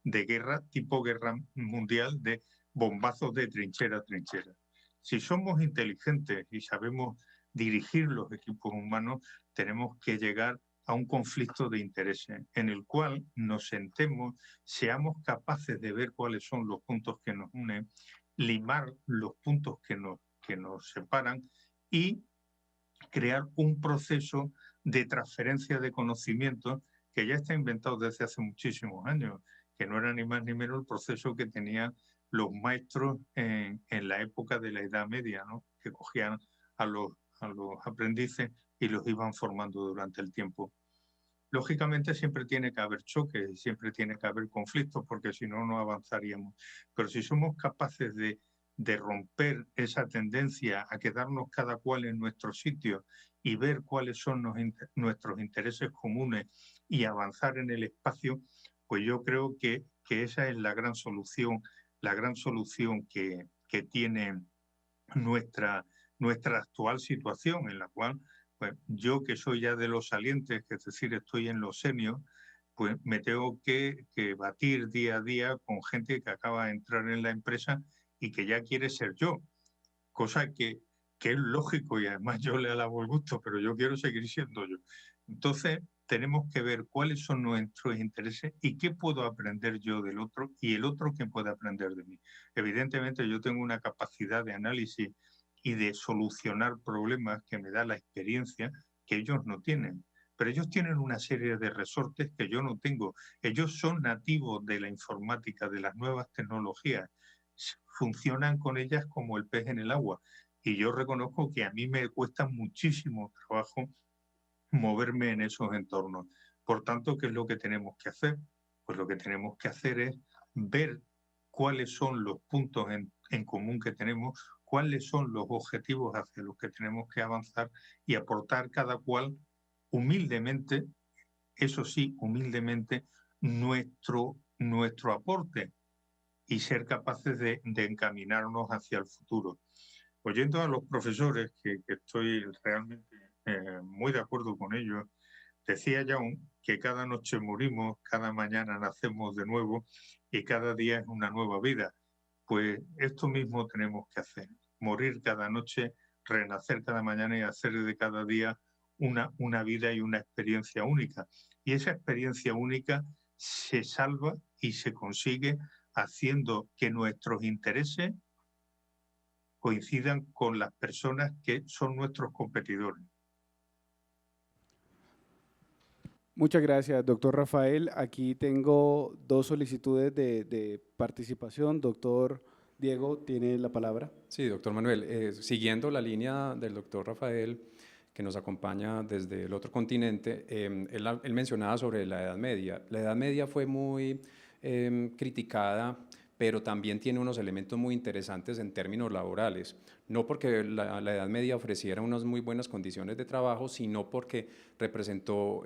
de guerra, tipo guerra mundial, de bombazos de trinchera a trinchera. Si somos inteligentes y sabemos dirigir los equipos humanos, tenemos que llegar a un conflicto de intereses en el cual nos sentemos, seamos capaces de ver cuáles son los puntos que nos unen, limar los puntos que nos separan y crear un proceso de transferencia de conocimientos que ya está inventado desde hace muchísimos años, que no era ni más ni menos el proceso que tenían los maestros en la época de la Edad Media, ¿no? Que cogían a los aprendices y los iban formando durante el tiempo. Lógicamente siempre tiene que haber choques, siempre tiene que haber conflictos, porque si no, no avanzaríamos. Pero si somos capaces de romper esa tendencia a quedarnos cada cual en nuestro sitio y ver cuáles son nuestros intereses comunes y avanzar en el espacio, pues yo creo que esa es la gran solución que tiene nuestra actual situación, en la cual pues, yo que soy ya de los salientes, que es decir, estoy en los seniors, pues me tengo que batir día a día con gente que acaba de entrar en la empresa y que ya quiere ser yo, cosa que es lógico y además yo le alabo el gusto, pero yo quiero seguir siendo yo. Entonces, tenemos que ver cuáles son nuestros intereses y qué puedo aprender yo del otro y el otro qué puede aprender de mí. Evidentemente, yo tengo una capacidad de análisis y de solucionar problemas que me da la experiencia que ellos no tienen. Pero ellos tienen una serie de resortes que yo no tengo. Ellos son nativos de la informática, de las nuevas tecnologías. Funcionan con ellas como el pez en el agua. Y yo reconozco que a mí me cuesta muchísimo trabajo moverme en esos entornos. Por tanto, ¿qué es lo que tenemos que hacer? Pues lo que tenemos que hacer es ver cuáles son los puntos en común que tenemos, cuáles son los objetivos hacia los que tenemos que avanzar y aportar cada cual humildemente, eso sí, humildemente, nuestro aporte y ser capaces de encaminarnos hacia el futuro. Oyendo a los profesores, que estoy realmente muy de acuerdo con ellos, decía Jung que cada noche morimos, cada mañana nacemos de nuevo y cada día es una nueva vida. Pues esto mismo tenemos que hacer, morir cada noche, renacer cada mañana y hacer de cada día una vida y una experiencia única. Y esa experiencia única se salva y se consigue haciendo que nuestros intereses coincidan con las personas que son nuestros competidores. Muchas gracias, doctor Rafael. Aquí tengo dos solicitudes de participación. Doctor Diego, tiene la palabra. Sí, doctor Manuel, siguiendo la línea del doctor Rafael, que nos acompaña desde el otro continente, él mencionaba sobre la Edad Media. La Edad Media fue muy criticada, pero también tiene unos elementos muy interesantes en términos laborales. No porque la Edad Media ofreciera unas muy buenas condiciones de trabajo, sino porque representó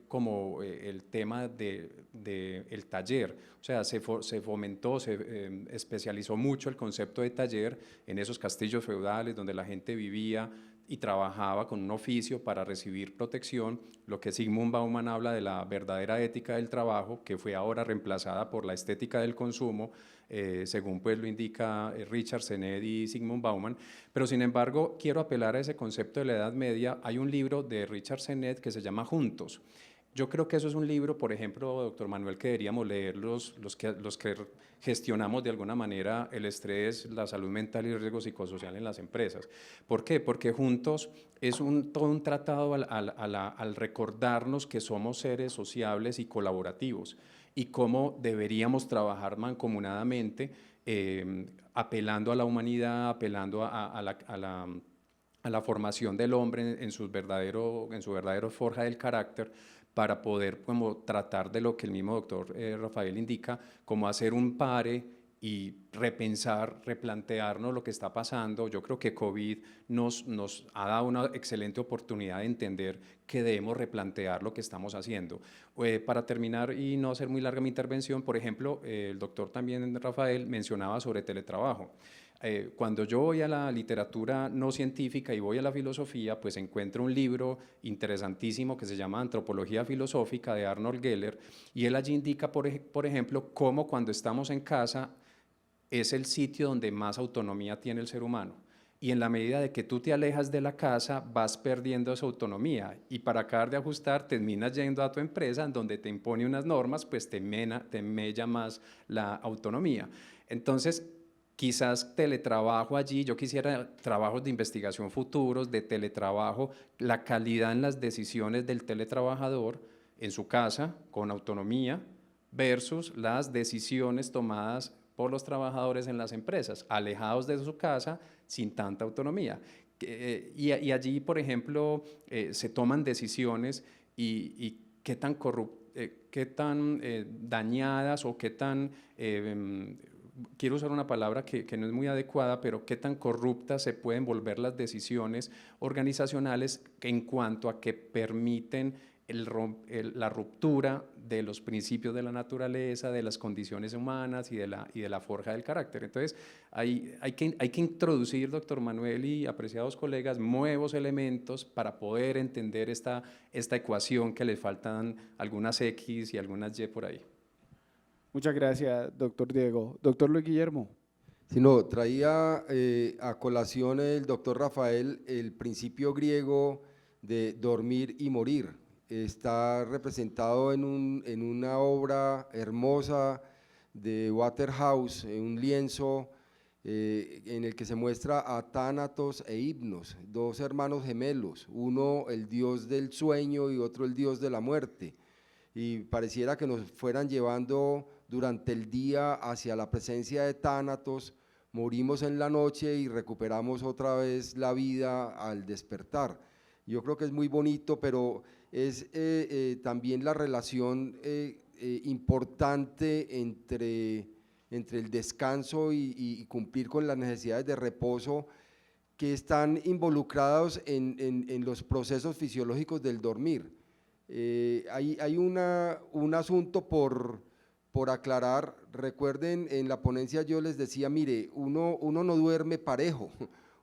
como el tema del taller. O sea, se fomentó, se especializó mucho el concepto de taller en esos castillos feudales donde la gente vivía y trabajaba con un oficio para recibir protección, lo que Zygmunt Bauman habla de la verdadera ética del trabajo, que fue ahora reemplazada por la estética del consumo, según pues lo indica Richard Sennett y Zygmunt Bauman. Pero sin embargo, quiero apelar a ese concepto de la Edad Media. Hay un libro de Richard Sennett que se llama Juntos. Yo creo que eso es un libro, por ejemplo, doctor Manuel, que deberíamos leer los que gestionamos de alguna manera el estrés, la salud mental y el riesgo psicosocial en las empresas. ¿Por qué? Porque Juntos es todo un tratado al recordarnos que somos seres sociables y colaborativos y cómo deberíamos trabajar mancomunadamente, apelando a la humanidad, apelando a la formación del hombre en su verdadero forja del carácter, para poder como tratar de lo que el mismo doctor Rafael indica, como hacer un pare y repensar, replantearnos lo que está pasando. Yo creo que COVID nos ha dado una excelente oportunidad de entender que debemos replantear lo que estamos haciendo. Para terminar y no hacer muy larga mi intervención, por ejemplo, el doctor también Rafael mencionaba sobre teletrabajo. Cuando yo voy a la literatura no científica y voy a la filosofía, pues encuentro un libro interesantísimo que se llama Antropología Filosófica de Arnold Geller, y él allí indica, por ejemplo, cómo cuando estamos en casa es el sitio donde más autonomía tiene el ser humano. Y en la medida de que tú te alejas de la casa, vas perdiendo esa autonomía. Y para acabar de ajustar, terminas yendo a tu empresa, en donde te impone unas normas, pues te mella más la autonomía. Entonces, quizás teletrabajo allí, yo quisiera trabajos de investigación futuros, de teletrabajo, la calidad en las decisiones del teletrabajador, en su casa con autonomía versus las decisiones tomadas por los trabajadores en las empresas, alejados de su casa sin tanta autonomía. Y allí, por ejemplo, se toman decisiones y qué tan dañadas o qué tan, quiero usar una palabra que no es muy adecuada, pero qué tan corruptas se pueden volver las decisiones organizacionales en cuanto a que permiten la ruptura de los principios de la naturaleza, de las condiciones humanas y de la forja del carácter. Entonces, hay que introducir, doctor Manuel y apreciados colegas, nuevos elementos para poder entender esta ecuación que le faltan algunas X y algunas Y por ahí. Muchas gracias, doctor Diego. Doctor Luis Guillermo. Si no, traía a colación el doctor Rafael el principio griego de dormir y morir. Está representado en una obra hermosa de Waterhouse, un lienzo en el que se muestra a Tánatos e Hipnos, dos hermanos gemelos, uno el dios del sueño y otro el dios de la muerte, y pareciera que nos fueran llevando durante el día hacia la presencia de Tánatos, morimos en la noche y recuperamos otra vez la vida al despertar. Yo creo que es muy bonito, pero es también la relación importante entre el descanso y cumplir con las necesidades de reposo que están involucrados en los procesos fisiológicos del dormir. Hay un asunto por aclarar. Recuerden, en la ponencia yo les decía, mire, uno no duerme parejo,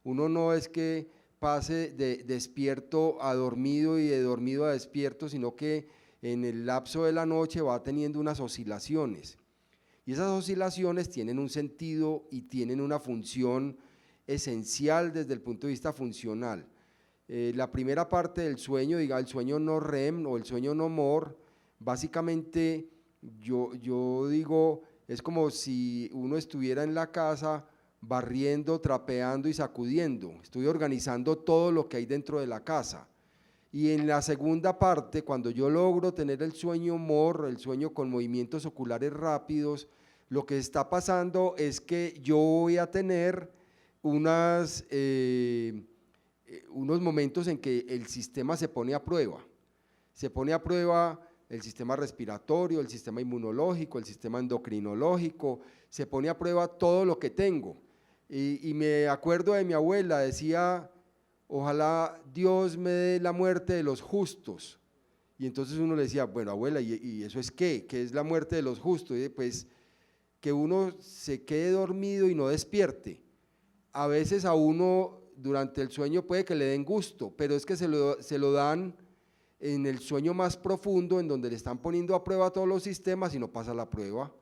uno no es que pase de despierto a dormido y de dormido a despierto, sino que en el lapso de la noche va teniendo unas oscilaciones, y esas oscilaciones tienen un sentido y tienen una función esencial desde el punto de vista funcional. La primera parte del sueño, el sueño no REM o el sueño no MOR, básicamente yo digo, es como si uno estuviera en la casa barriendo, trapeando y sacudiendo. Estoy organizando todo lo que hay dentro de la casa. Y en la segunda parte, cuando yo logro tener el sueño MOR, el sueño con movimientos oculares rápidos, lo que está pasando es que yo voy a tener unos momentos en que el sistema se pone a prueba. Se pone a prueba el sistema respiratorio, el sistema inmunológico, el sistema endocrinológico, se pone a prueba todo lo que tengo. Y me acuerdo de mi abuela, decía, ojalá Dios me dé la muerte de los justos. Y entonces uno le decía, bueno, abuela, ¿y eso es qué? ¿Qué es la muerte de los justos? Y pues que uno se quede dormido y no despierte. A veces a uno durante el sueño puede que le den gusto, pero es que se lo dan en el sueño más profundo, en donde le están poniendo a prueba todos los sistemas y no pasa la prueba.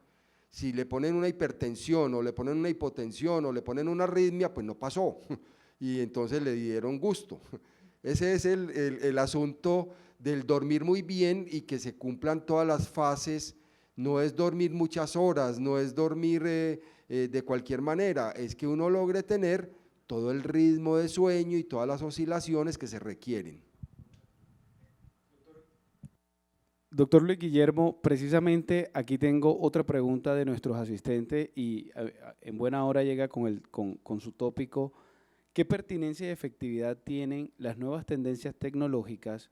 Si le ponen una hipertensión o le ponen una hipotensión o le ponen una arritmia, pues no pasó y entonces le dieron gusto. Ese es el asunto del dormir muy bien y que se cumplan todas las fases. No es dormir muchas horas, no es dormir de cualquier manera, es que uno logre tener todo el ritmo de sueño y todas las oscilaciones que se requieren. Doctor Luis Guillermo, precisamente aquí tengo otra pregunta de nuestros asistentes y en buena hora llega con su tópico. ¿Qué pertinencia y efectividad tienen las nuevas tendencias tecnológicas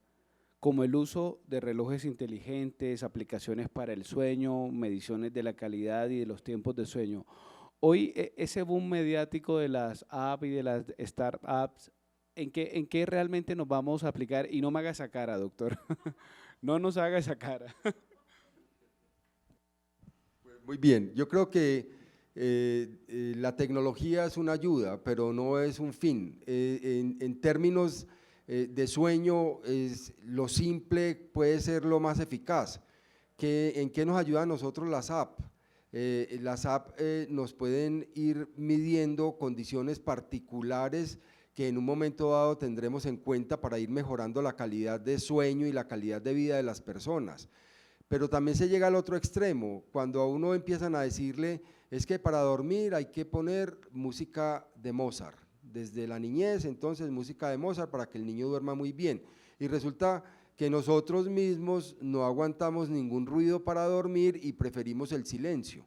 como el uso de relojes inteligentes, aplicaciones para el sueño, mediciones de la calidad y de los tiempos de sueño? Hoy ese boom mediático de las apps y de las startups, ¿en qué realmente nos vamos a aplicar? Y no me haga esa cara, doctor. No nos haga esa cara. Muy bien, yo creo que la tecnología es una ayuda, pero no es un fin. En términos de sueño, lo simple puede ser lo más eficaz. ¿En qué nos ayudan a nosotros las apps? Las apps nos pueden ir midiendo condiciones particulares que en un momento dado tendremos en cuenta para ir mejorando la calidad de sueño y la calidad de vida de las personas. Pero también se llega al otro extremo, cuando a uno empiezan a decirle, es que para dormir hay que poner música de Mozart, desde la niñez, entonces música de Mozart para que el niño duerma muy bien. Y resulta que nosotros mismos no aguantamos ningún ruido para dormir y preferimos el silencio.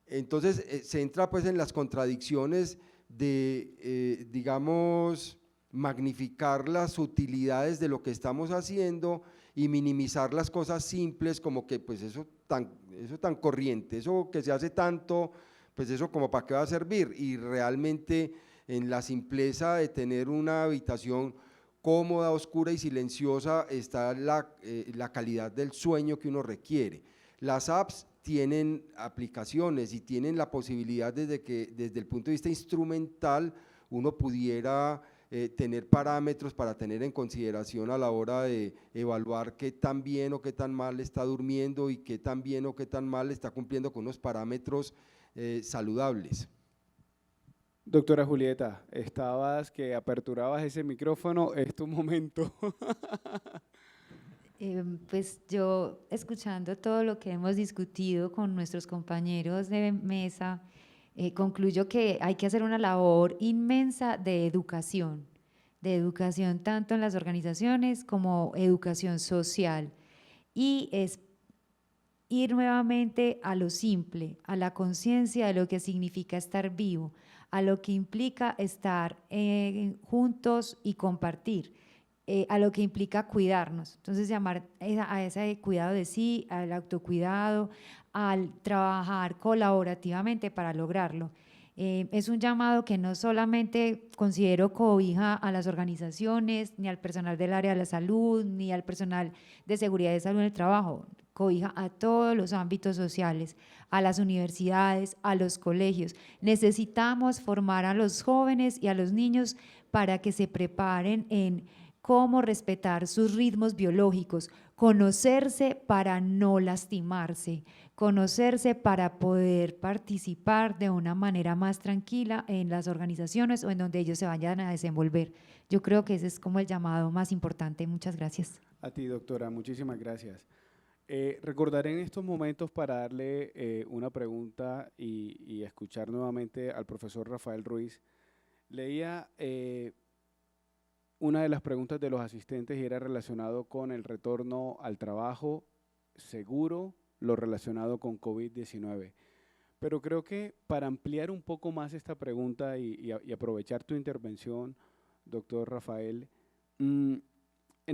Entonces se entra pues en las contradicciones de, digamos, magnificar las utilidades de lo que estamos haciendo y minimizar las cosas simples como que pues eso tan corriente, eso que se hace tanto, pues eso como para qué va a servir, y realmente en la simpleza de tener una habitación cómoda, oscura y silenciosa está la calidad del sueño que uno requiere. Las apps tienen aplicaciones y tienen la posibilidad desde el punto de vista instrumental uno pudiera tener parámetros para tener en consideración a la hora de evaluar qué tan bien o qué tan mal está durmiendo y qué tan bien o qué tan mal está cumpliendo con unos parámetros saludables. Doctora Julieta, estabas que aperturabas ese micrófono, es tu momento. Pues yo, escuchando todo lo que hemos discutido con nuestros compañeros de mesa, concluyo que hay que hacer una labor inmensa de educación tanto en las organizaciones como educación social, y es ir nuevamente a lo simple, a la conciencia de lo que significa estar vivo, a lo que implica estar juntos y compartir, a lo que implica cuidarnos. Entonces llamar a ese cuidado de sí, al autocuidado, al trabajar colaborativamente para lograrlo. Es un llamado que no solamente considero cobija a las organizaciones, ni al personal del área de la salud, ni al personal de seguridad y salud en el trabajo, cobija a todos los ámbitos sociales, a las universidades, a los colegios. Necesitamos formar a los jóvenes y a los niños para que se preparen en cómo respetar sus ritmos biológicos, conocerse para no lastimarse, conocerse para poder participar de una manera más tranquila en las organizaciones o en donde ellos se vayan a desenvolver. Yo creo que ese es como el llamado más importante. Muchas gracias. A ti, doctora, muchísimas gracias. Recordaré en estos momentos para darle una pregunta y escuchar nuevamente al profesor Rafael Ruiz. Leía una de las preguntas de los asistentes y era relacionado con el retorno al trabajo seguro, lo relacionado con COVID-19. Pero creo que para ampliar un poco más esta pregunta y aprovechar tu intervención, doctor Rafael, en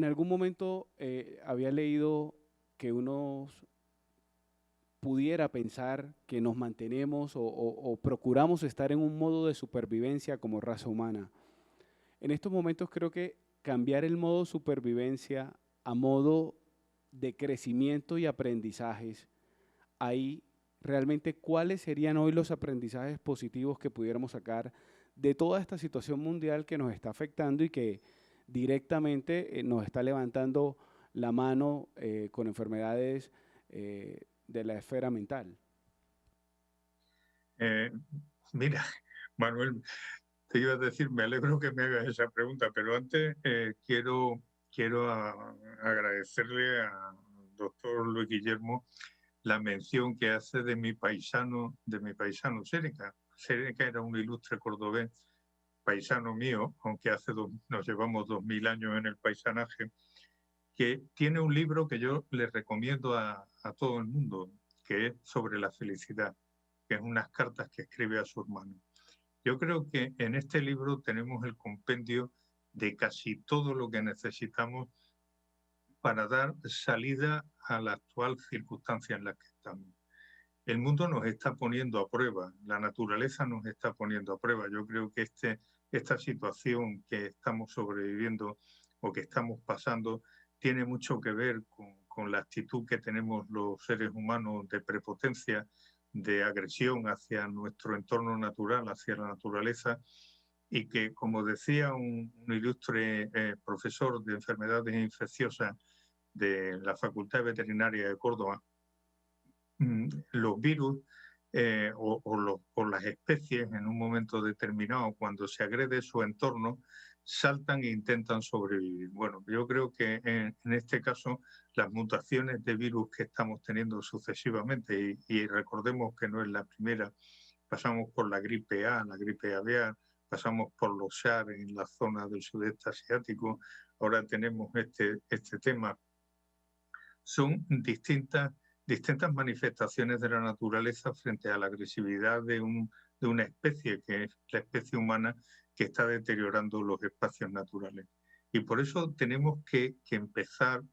algún momento había leído que uno pudiera pensar que nos mantenemos o procuramos estar en un modo de supervivencia como raza humana. En estos momentos creo que cambiar el modo supervivencia a modo de crecimiento y aprendizajes, ahí realmente cuáles serían hoy los aprendizajes positivos que pudiéramos sacar de toda esta situación mundial que nos está afectando y que directamente nos está levantando la mano con enfermedades de la esfera mental. Mira, Manuel, te iba a decir, me alegro que me hagas esa pregunta, pero antes quiero agradecerle al doctor Luis Guillermo la mención que hace de mi paisano Séneca. Séneca era un ilustre cordobés, paisano mío, aunque nos llevamos 2000 años en el paisanaje, que tiene un libro que yo le recomiendo a todo el mundo, que es sobre la felicidad, que es unas cartas que escribe a su hermano. Yo creo que en este libro tenemos el compendio de casi todo lo que necesitamos para dar salida a la actual circunstancia en la que estamos. El mundo nos está poniendo a prueba, la naturaleza nos está poniendo a prueba. Yo creo que esta situación que estamos sobreviviendo o que estamos pasando tiene mucho que ver con la actitud que tenemos los seres humanos de prepotencia, de agresión hacia nuestro entorno natural, hacia la naturaleza, y que, como decía un ilustre profesor de enfermedades infecciosas de la Facultad de Veterinaria de Córdoba, los virus o las especies en un momento determinado, cuando se agrede su entorno, saltan e intentan sobrevivir. Bueno, yo creo que en este caso las mutaciones de virus que estamos teniendo sucesivamente, y recordemos que no es la primera, pasamos por la gripe A, la gripe aviar, pasamos por los SARS en la zona del sudeste asiático, ahora tenemos este tema, son distintas manifestaciones de la naturaleza frente a la agresividad de una especie, que es la especie humana, que está deteriorando los espacios naturales. Y por eso tenemos que empezar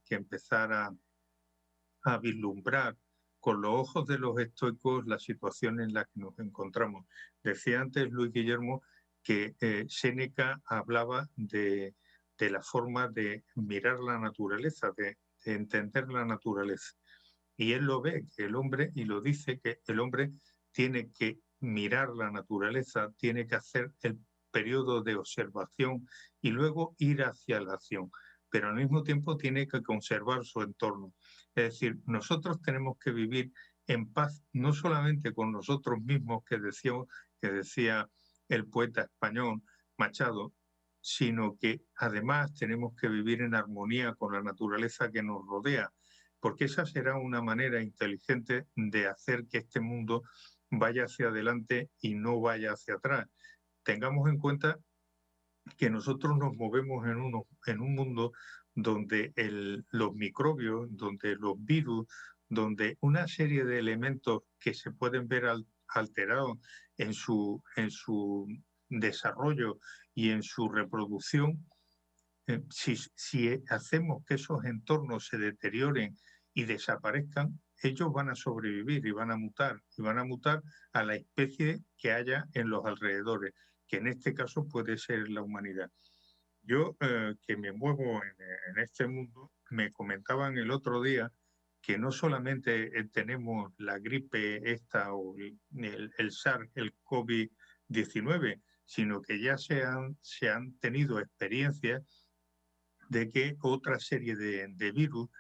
a vislumbrar con los ojos de los estoicos la situación en la que nos encontramos. Decía antes Luis Guillermo que Séneca hablaba de la forma de mirar la naturaleza, de entender la naturaleza. Y él lo ve, que el hombre, y lo dice, que el hombre tiene que mirar la naturaleza, tiene que hacer el periodo de observación y luego ir hacia la acción, pero al mismo tiempo tiene que conservar su entorno. Es decir, nosotros tenemos que vivir en paz, no solamente con nosotros mismos, que decía el poeta español Machado, sino que además tenemos que vivir en armonía con la naturaleza que nos rodea, porque esa será una manera inteligente de hacer que este mundo vaya hacia adelante y no vaya hacia atrás. Tengamos en cuenta que nosotros nos movemos en un mundo donde los microbios, donde los virus, donde una serie de elementos que se pueden ver alterados en su desarrollo y en su reproducción, si hacemos que esos entornos se deterioren y desaparezcan, ellos van a sobrevivir y van a mutar a la especie que haya en los alrededores, que en este caso puede ser la humanidad. Yo, que me muevo en este mundo, me comentaban el otro día que no solamente tenemos la gripe esta o el SARS, el COVID-19, sino que ya se han tenido experiencias de que otra serie de virus,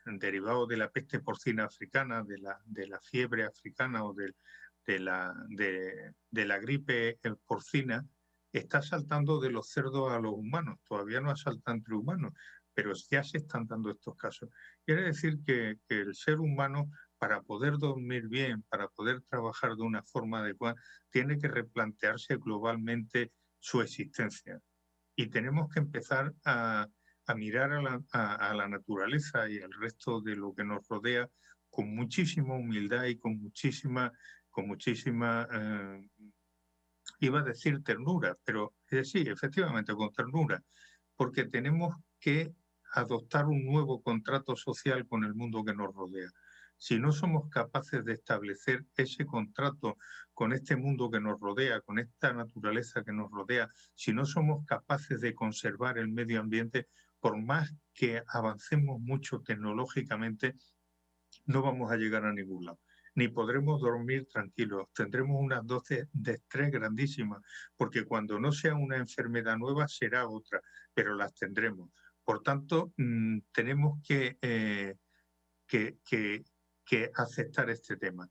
derivado de la peste porcina africana, de la fiebre africana o de la gripe porcina, está saltando de los cerdos a los humanos. Todavía no ha saltado entre humanos, pero ya se están dando estos casos. Quiere decir que el ser humano, para poder dormir bien, para poder trabajar de una forma adecuada, tiene que replantearse globalmente su existencia. Y tenemos que empezar a mirar a la naturaleza y al resto de lo que nos rodea con muchísima humildad y con muchísima iba a decir ternura, pero sí, efectivamente, con ternura, porque tenemos que adoptar un nuevo contrato social con el mundo que nos rodea. Si no somos capaces de establecer ese contrato con este mundo que nos rodea, con esta naturaleza que nos rodea, si no somos capaces de conservar el medio ambiente, por más que avancemos mucho tecnológicamente, no vamos a llegar a ningún lado, ni podremos dormir tranquilos. Tendremos unas dosis de estrés grandísimas, porque cuando no sea una enfermedad nueva será otra, pero las tendremos. Por tanto, tenemos que aceptar este tema.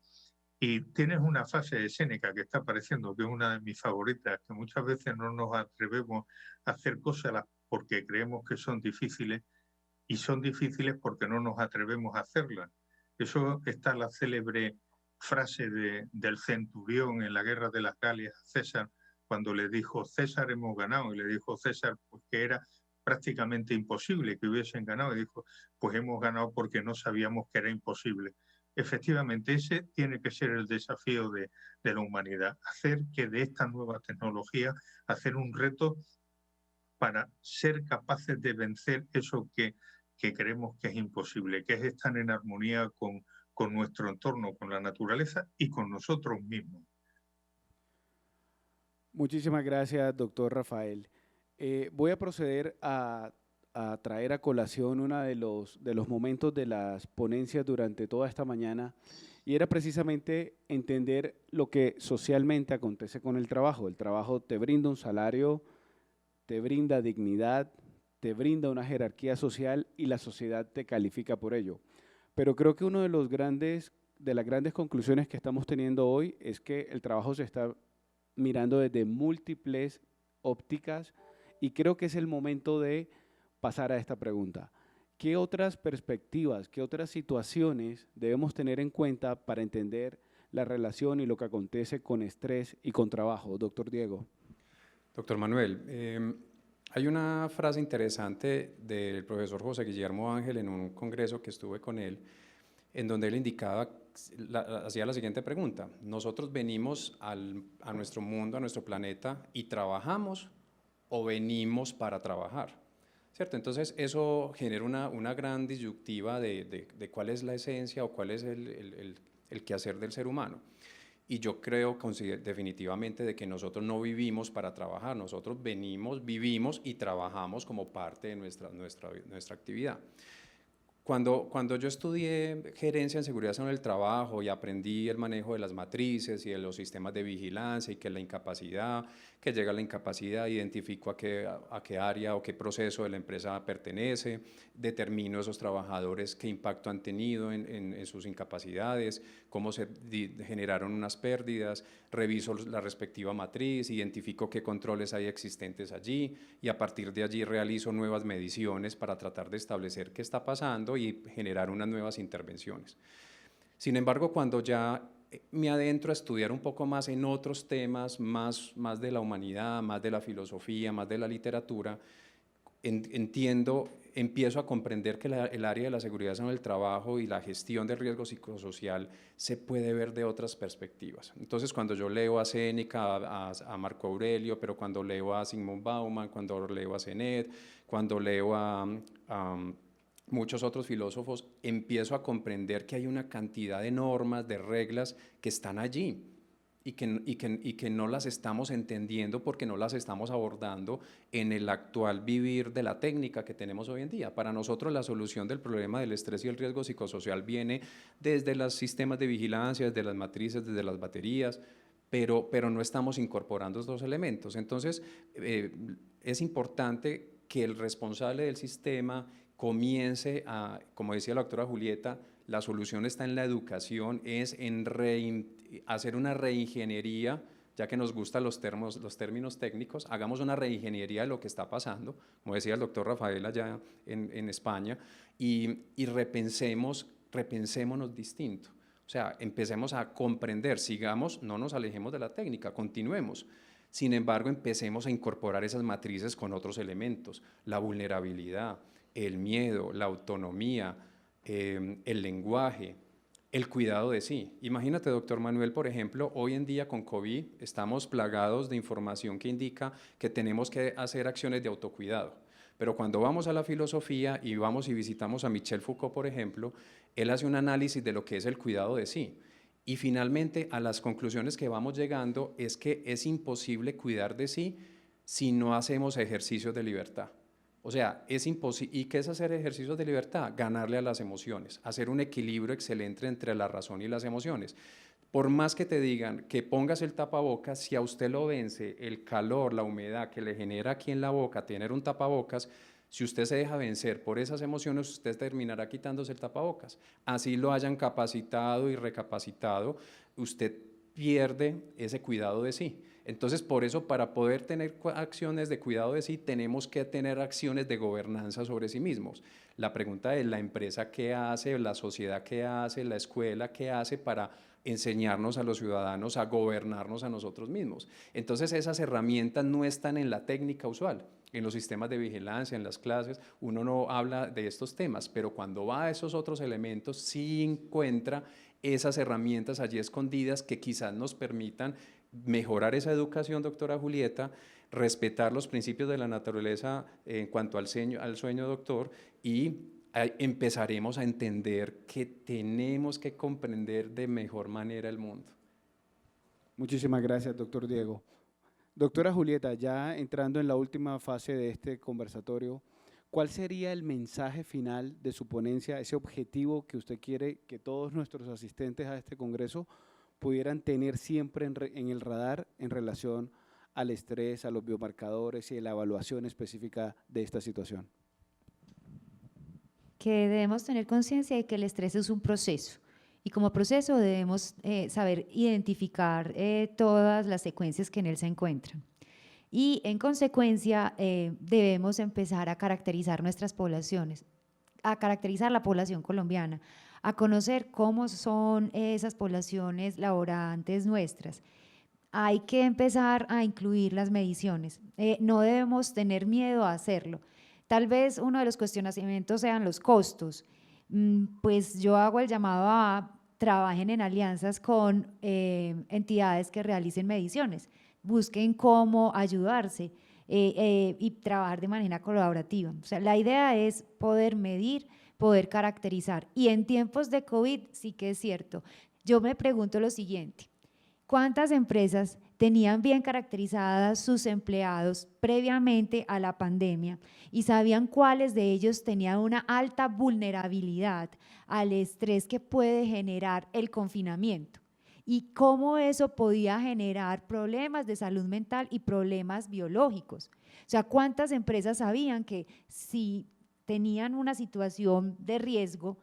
Y tienes una frase de Séneca que está apareciendo, que es una de mis favoritas, que muchas veces no nos atrevemos a hacer cosas porque creemos que son difíciles, y son difíciles porque no nos atrevemos a hacerlas. Eso está la célebre frase del centurión en la guerra de las Galias a César, cuando le dijo: César, hemos ganado, y le dijo César pues, que era prácticamente imposible que hubiesen ganado, y dijo: pues hemos ganado porque no sabíamos que era imposible. Efectivamente, ese tiene que ser el desafío de la humanidad, hacer que de esta nueva tecnología, hacer un reto para ser capaces de vencer eso que creemos que es imposible, que es estar en armonía con nuestro entorno, con la naturaleza y con nosotros mismos. Muchísimas gracias, doctor Rafael. Voy a proceder a traer a colación uno de los momentos de las ponencias durante toda esta mañana, y era precisamente entender lo que socialmente acontece con el trabajo. El trabajo te brinda un salario, te brinda dignidad, te brinda una jerarquía social y la sociedad te califica por ello. Pero creo que una de las grandes conclusiones que estamos teniendo hoy es que el trabajo se está mirando desde múltiples ópticas, y creo que es el momento de pasar a esta pregunta. ¿Qué otras perspectivas, qué otras situaciones debemos tener en cuenta para entender la relación y lo que acontece con estrés y con trabajo? Doctor Diego. Doctor Manuel, Hay una frase interesante del profesor José Guillermo Ángel en un congreso que estuve con él, en donde él indicaba, hacía la siguiente pregunta: ¿nosotros venimos a nuestro mundo, a nuestro planeta y trabajamos o venimos para trabajar? ¿Cierto? Entonces eso genera una gran disyuntiva de cuál es la esencia o cuál es el quehacer del ser humano. Y yo creo definitivamente de que nosotros no vivimos para trabajar, nosotros venimos, vivimos y trabajamos como parte de nuestra actividad. Cuando yo estudié gerencia en seguridad en el trabajo y aprendí el manejo de las matrices y de los sistemas de vigilancia y que la incapacidad, que llega la incapacidad, identifico a qué área o qué proceso de la empresa pertenece, determino esos trabajadores qué impacto han tenido en sus incapacidades, cómo se generaron unas pérdidas, reviso la respectiva matriz, identifico qué controles hay existentes allí y a partir de allí realizo nuevas mediciones para tratar de establecer qué está pasando y generar unas nuevas intervenciones. Sin embargo, cuando ya me adentro a estudiar un poco más en otros temas, más de la humanidad, más de la filosofía, más de la literatura, empiezo a comprender que el área de la seguridad en el trabajo y la gestión del riesgo psicosocial se puede ver de otras perspectivas. Entonces, cuando yo leo a Séneca, a Marco Aurelio, pero cuando leo a Zygmunt Bauman, cuando leo a Senet, cuando leo a muchos otros filósofos, empiezo a comprender que hay una cantidad de normas, de reglas que están allí y que no las estamos entendiendo porque no las estamos abordando en el actual vivir de la técnica que tenemos hoy en día. Para nosotros la solución del problema del estrés y el riesgo psicosocial viene desde los sistemas de vigilancia, desde las matrices, desde las baterías, pero no estamos incorporando estos elementos. Entonces, es importante que el responsable del sistema comience a, como decía la doctora Julieta, la solución está en la educación, es en hacer una reingeniería, ya que nos gustan los términos técnicos, hagamos una reingeniería de lo que está pasando, como decía el doctor Rafael allá en España, y repensémonos distinto. O sea, empecemos a comprender, sigamos, no nos alejemos de la técnica, continuemos. Sin embargo, empecemos a incorporar esas matrices con otros elementos, la vulnerabilidad, el miedo, la autonomía, el lenguaje, el cuidado de sí. Imagínate, doctor Manuel, por ejemplo, hoy en día con COVID estamos plagados de información que indica que tenemos que hacer acciones de autocuidado. Pero cuando vamos a la filosofía y vamos y visitamos a Michel Foucault, por ejemplo, él hace un análisis de lo que es el cuidado de sí. Y finalmente, a las conclusiones que vamos llegando es que es imposible cuidar de sí si no hacemos ejercicios de libertad. O sea, es imposible. ¿Y qué es hacer ejercicios de libertad? Ganarle a las emociones, hacer un equilibrio excelente entre la razón y las emociones. Por más que te digan que pongas el tapabocas, si a usted lo vence el calor, la humedad que le genera aquí en la boca tener un tapabocas, si usted se deja vencer por esas emociones, usted terminará quitándose el tapabocas. Así lo hayan capacitado y recapacitado, usted pierde ese cuidado de sí. Entonces, por eso, para poder tener acciones de cuidado de sí, tenemos que tener acciones de gobernanza sobre sí mismos. La pregunta es, ¿la empresa qué hace? ¿La sociedad qué hace? ¿La escuela qué hace para enseñarnos a los ciudadanos a gobernarnos a nosotros mismos? Entonces, esas herramientas no están en la técnica usual. En los sistemas de vigilancia, en las clases, uno no habla de estos temas, pero cuando va a esos otros elementos, sí encuentra esas herramientas allí escondidas que quizás nos permitan mejorar esa educación, doctora Julieta, respetar los principios de la naturaleza en cuanto al sueño, doctor, y empezaremos a entender que tenemos que comprender de mejor manera el mundo. Muchísimas gracias, doctor Diego. Doctora Julieta, ya entrando en la última fase de este conversatorio, ¿cuál sería el mensaje final de su ponencia, ese objetivo que usted quiere que todos nuestros asistentes a este congreso pudieran tener siempre en el radar en relación al estrés, a los biomarcadores y a la evaluación específica de esta situación? Que debemos tener conciencia de que el estrés es un proceso y como proceso debemos saber identificar todas las secuencias que en él se encuentran. Y en consecuencia debemos empezar a caracterizar nuestras poblaciones, a caracterizar la población colombiana, a conocer cómo son esas poblaciones laborantes nuestras, hay que empezar a incluir las mediciones. No debemos tener miedo a hacerlo. Tal vez uno de los cuestionamientos sean los costos. Pues yo hago el llamado a trabajen en alianzas con entidades que realicen mediciones, busquen cómo ayudarse y trabajar de manera colaborativa. O sea, la idea es poder medir, poder caracterizar. Y en tiempos de COVID sí que es cierto. Yo me pregunto lo siguiente: ¿cuántas empresas tenían bien caracterizadas sus empleados previamente a la pandemia y sabían cuáles de ellos tenían una alta vulnerabilidad al estrés que puede generar el confinamiento? Y cómo eso podía generar problemas de salud mental y problemas biológicos. O sea, ¿cuántas empresas sabían que si tenían una situación de riesgo,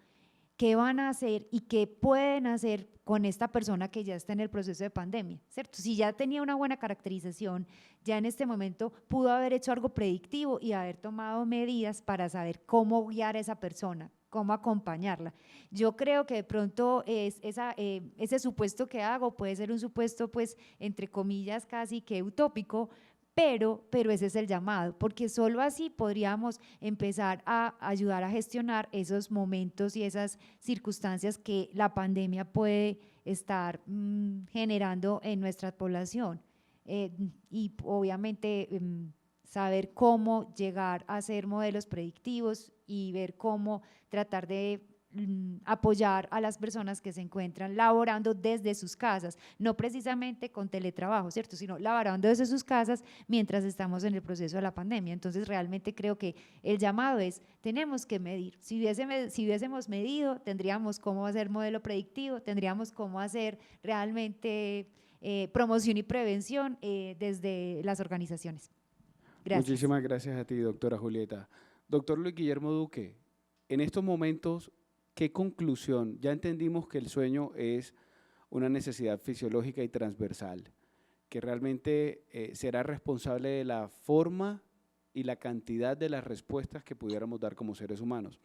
qué van a hacer y qué pueden hacer con esta persona que ya está en el proceso de pandemia, ¿cierto? Si ya tenía una buena caracterización, ya en este momento pudo haber hecho algo predictivo y haber tomado medidas para saber cómo guiar a esa persona, cómo acompañarla. Yo creo que de pronto ese supuesto que hago puede ser un supuesto, pues, entre comillas, casi que utópico, pero ese es el llamado, porque solo así podríamos empezar a ayudar a gestionar esos momentos y esas circunstancias que la pandemia puede estar generando en nuestra población. Y obviamente saber cómo llegar a hacer modelos predictivos y ver cómo tratar de apoyar a las personas que se encuentran laborando desde sus casas, no precisamente con teletrabajo, ¿cierto?, sino laborando desde sus casas mientras estamos en el proceso de la pandemia. Entonces realmente creo que el llamado es, tenemos que medir. Si hubiésemos medido, tendríamos cómo hacer modelo predictivo, tendríamos cómo hacer realmente promoción y prevención desde las organizaciones. Gracias. Muchísimas gracias a ti, doctora Julieta. Doctor Luis Guillermo Duque, en estos momentos, ¿qué conclusión? Ya entendimos que el sueño es una necesidad fisiológica y transversal, que realmente será responsable de la forma y la cantidad de las respuestas que pudiéramos dar como seres humanos.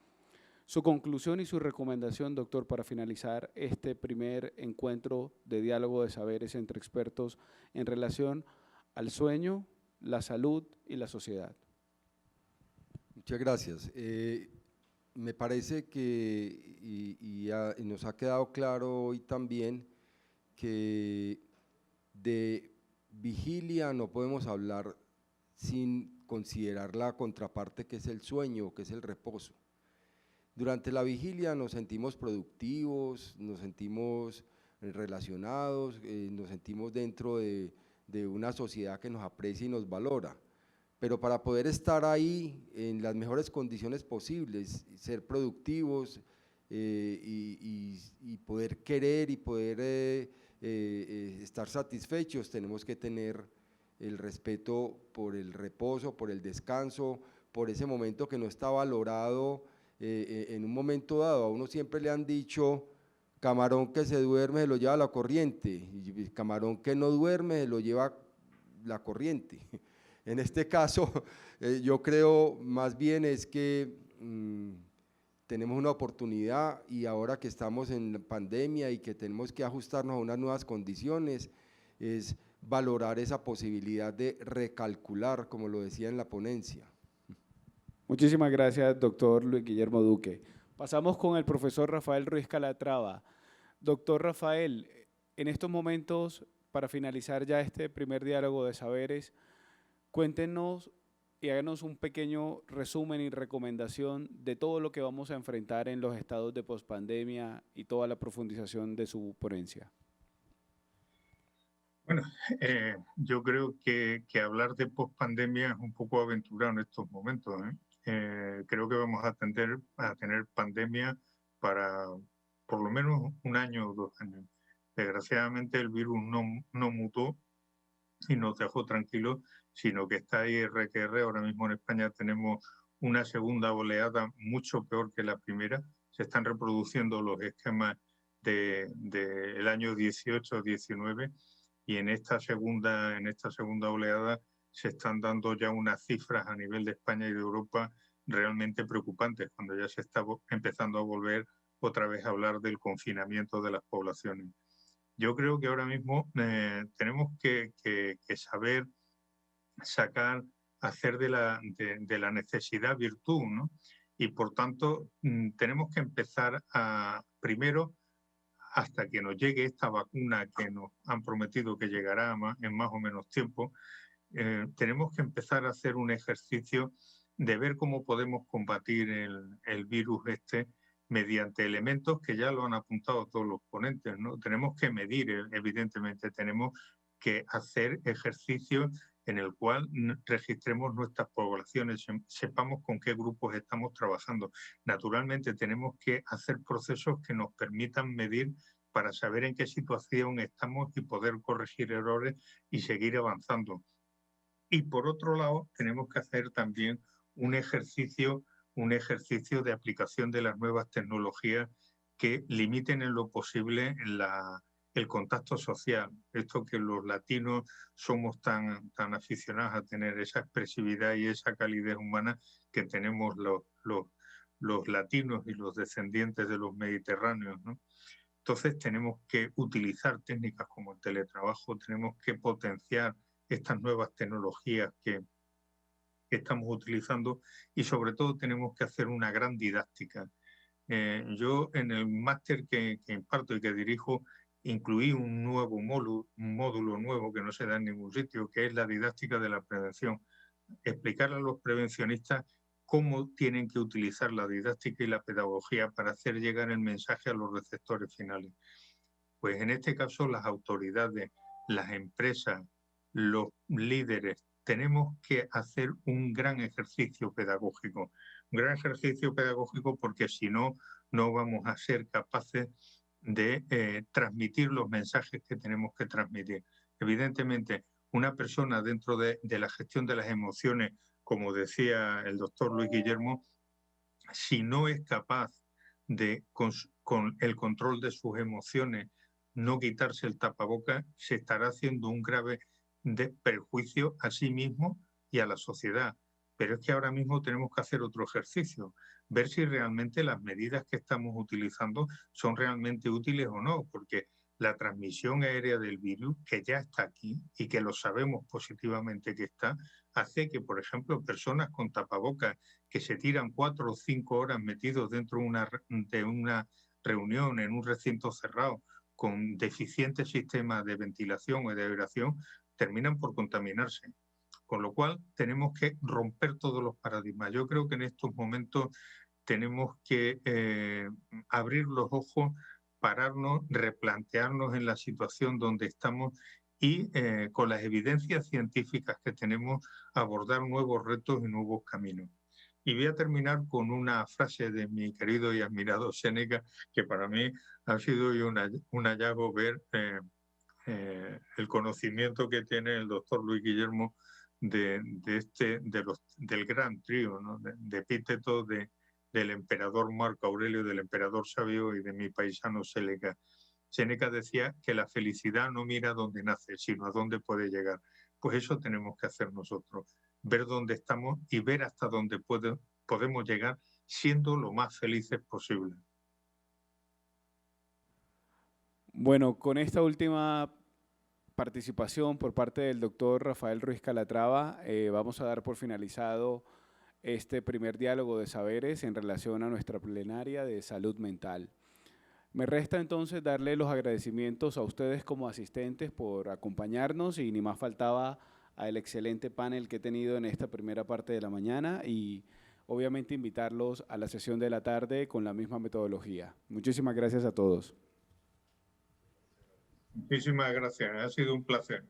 Su conclusión y su recomendación, doctor, para finalizar este primer encuentro de diálogo de saberes entre expertos en relación al sueño, la salud y la sociedad. Muchas gracias. Me parece que, y nos ha quedado claro hoy también, que de vigilia no podemos hablar sin considerar la contraparte que es el sueño, que es el reposo. Durante la vigilia nos sentimos productivos, nos sentimos relacionados, nos sentimos dentro de una sociedad que nos aprecia y nos valora. Pero para poder estar ahí en las mejores condiciones posibles, ser productivos y poder querer y poder estar satisfechos, tenemos que tener el respeto por el reposo, por el descanso, por ese momento que no está valorado en un momento dado. A uno siempre le han dicho, camarón que se duerme se lo lleva la corriente, y camarón que no duerme se lo lleva la corriente. En este caso, yo creo más bien es que tenemos una oportunidad, y ahora que estamos en pandemia y que tenemos que ajustarnos a unas nuevas condiciones, es valorar esa posibilidad de recalcular, como lo decía en la ponencia. Muchísimas gracias, doctor Luis Guillermo Duque. Pasamos con el profesor Rafael Ruiz Calatrava. Doctor Rafael, en estos momentos, para finalizar ya este primer diálogo de saberes, cuéntenos y háganos un pequeño resumen y recomendación de todo lo que vamos a enfrentar en los estados de pospandemia y toda la profundización de su ponencia. Bueno, yo creo que hablar de pospandemia es un poco aventurado en estos momentos, creo que vamos a tener pandemia para por lo menos un año o 2 años. Desgraciadamente el virus no mutó y nos dejó tranquilos, sino que está ahí RQR. Ahora mismo en España tenemos una segunda oleada mucho peor que la primera. Se están reproduciendo los esquemas del año 18-19, y en esta segunda oleada se están dando ya unas cifras a nivel de España y de Europa realmente preocupantes, cuando ya se está empezando a volver otra vez a hablar del confinamiento de las poblaciones. Yo creo que ahora mismo tenemos que saber hacer de la necesidad virtud, ¿no? Y por tanto, tenemos que empezar primero, hasta que nos llegue esta vacuna que nos han prometido que llegará en más o menos tiempo, tenemos que empezar a hacer un ejercicio de ver cómo podemos combatir el virus mediante elementos que ya lo han apuntado todos los ponentes, ¿no? Tenemos que medir, evidentemente, tenemos que hacer ejercicios en el cual registremos nuestras poblaciones, sepamos con qué grupos estamos trabajando. Naturalmente, tenemos que hacer procesos que nos permitan medir para saber en qué situación estamos y poder corregir errores y seguir avanzando. Y por otro lado, tenemos que hacer también un ejercicio de aplicación de las nuevas tecnologías que limiten en lo posible el contacto social. Esto que los latinos somos tan aficionados a tener esa expresividad y esa calidez humana que tenemos los latinos y los descendientes de los mediterráneos, ¿no? Entonces tenemos que utilizar técnicas como el teletrabajo, tenemos que potenciar estas nuevas tecnologías que estamos utilizando y sobre todo tenemos que hacer una gran didáctica. Yo en el máster que imparto y que dirijo incluí un nuevo módulo nuevo que no se da en ningún sitio, que es la didáctica de la prevención. Explicar a los prevencionistas cómo tienen que utilizar la didáctica y la pedagogía para hacer llegar el mensaje a los receptores finales. Pues en este caso las autoridades, las empresas, los líderes, tenemos que hacer un gran ejercicio pedagógico. Un gran ejercicio pedagógico porque si no, no vamos a ser capaces de transmitir los mensajes que tenemos que transmitir. Evidentemente, una persona dentro de la gestión de las emociones, como decía el doctor Luis Guillermo, si no es capaz de, con el control de sus emociones, no quitarse el tapabocas, se estará haciendo un grave perjuicio a sí mismo y a la sociedad. Pero es que ahora mismo tenemos que hacer otro ejercicio, ver si realmente las medidas que estamos utilizando son realmente útiles o no, porque la transmisión aérea del virus, que ya está aquí y que lo sabemos positivamente que está, hace que, por ejemplo, personas con tapabocas que se tiran 4 o 5 horas metidos dentro de una reunión en un recinto cerrado con deficientes sistemas de ventilación o de aeración, terminan por contaminarse. Con lo cual tenemos que romper todos los paradigmas. Yo creo que en estos momentos tenemos que abrir los ojos, pararnos, replantearnos en la situación donde estamos y con las evidencias científicas que tenemos abordar nuevos retos y nuevos caminos. Y voy a terminar con una frase de mi querido y admirado Séneca, que para mí ha sido un hallazgo ver el conocimiento que tiene el doctor Luis Guillermo del gran trío, ¿no? de epítetos del emperador Marco Aurelio, del emperador Sabio y de mi paisano Séneca. Séneca decía que la felicidad no mira dónde nace, sino a dónde puede llegar. Pues eso tenemos que hacer nosotros, ver dónde estamos y ver hasta dónde podemos llegar siendo lo más felices posible. Bueno, con esta última participación por parte del doctor Rafael Ruiz Calatrava, vamos a dar por finalizado este primer diálogo de saberes en relación a nuestra plenaria de salud mental. Me resta entonces darle los agradecimientos a ustedes como asistentes por acompañarnos y ni más faltaba al excelente panel que he tenido en esta primera parte de la mañana y obviamente invitarlos a la sesión de la tarde con la misma metodología. Muchísimas gracias a todos. Muchísimas gracias, ha sido un placer.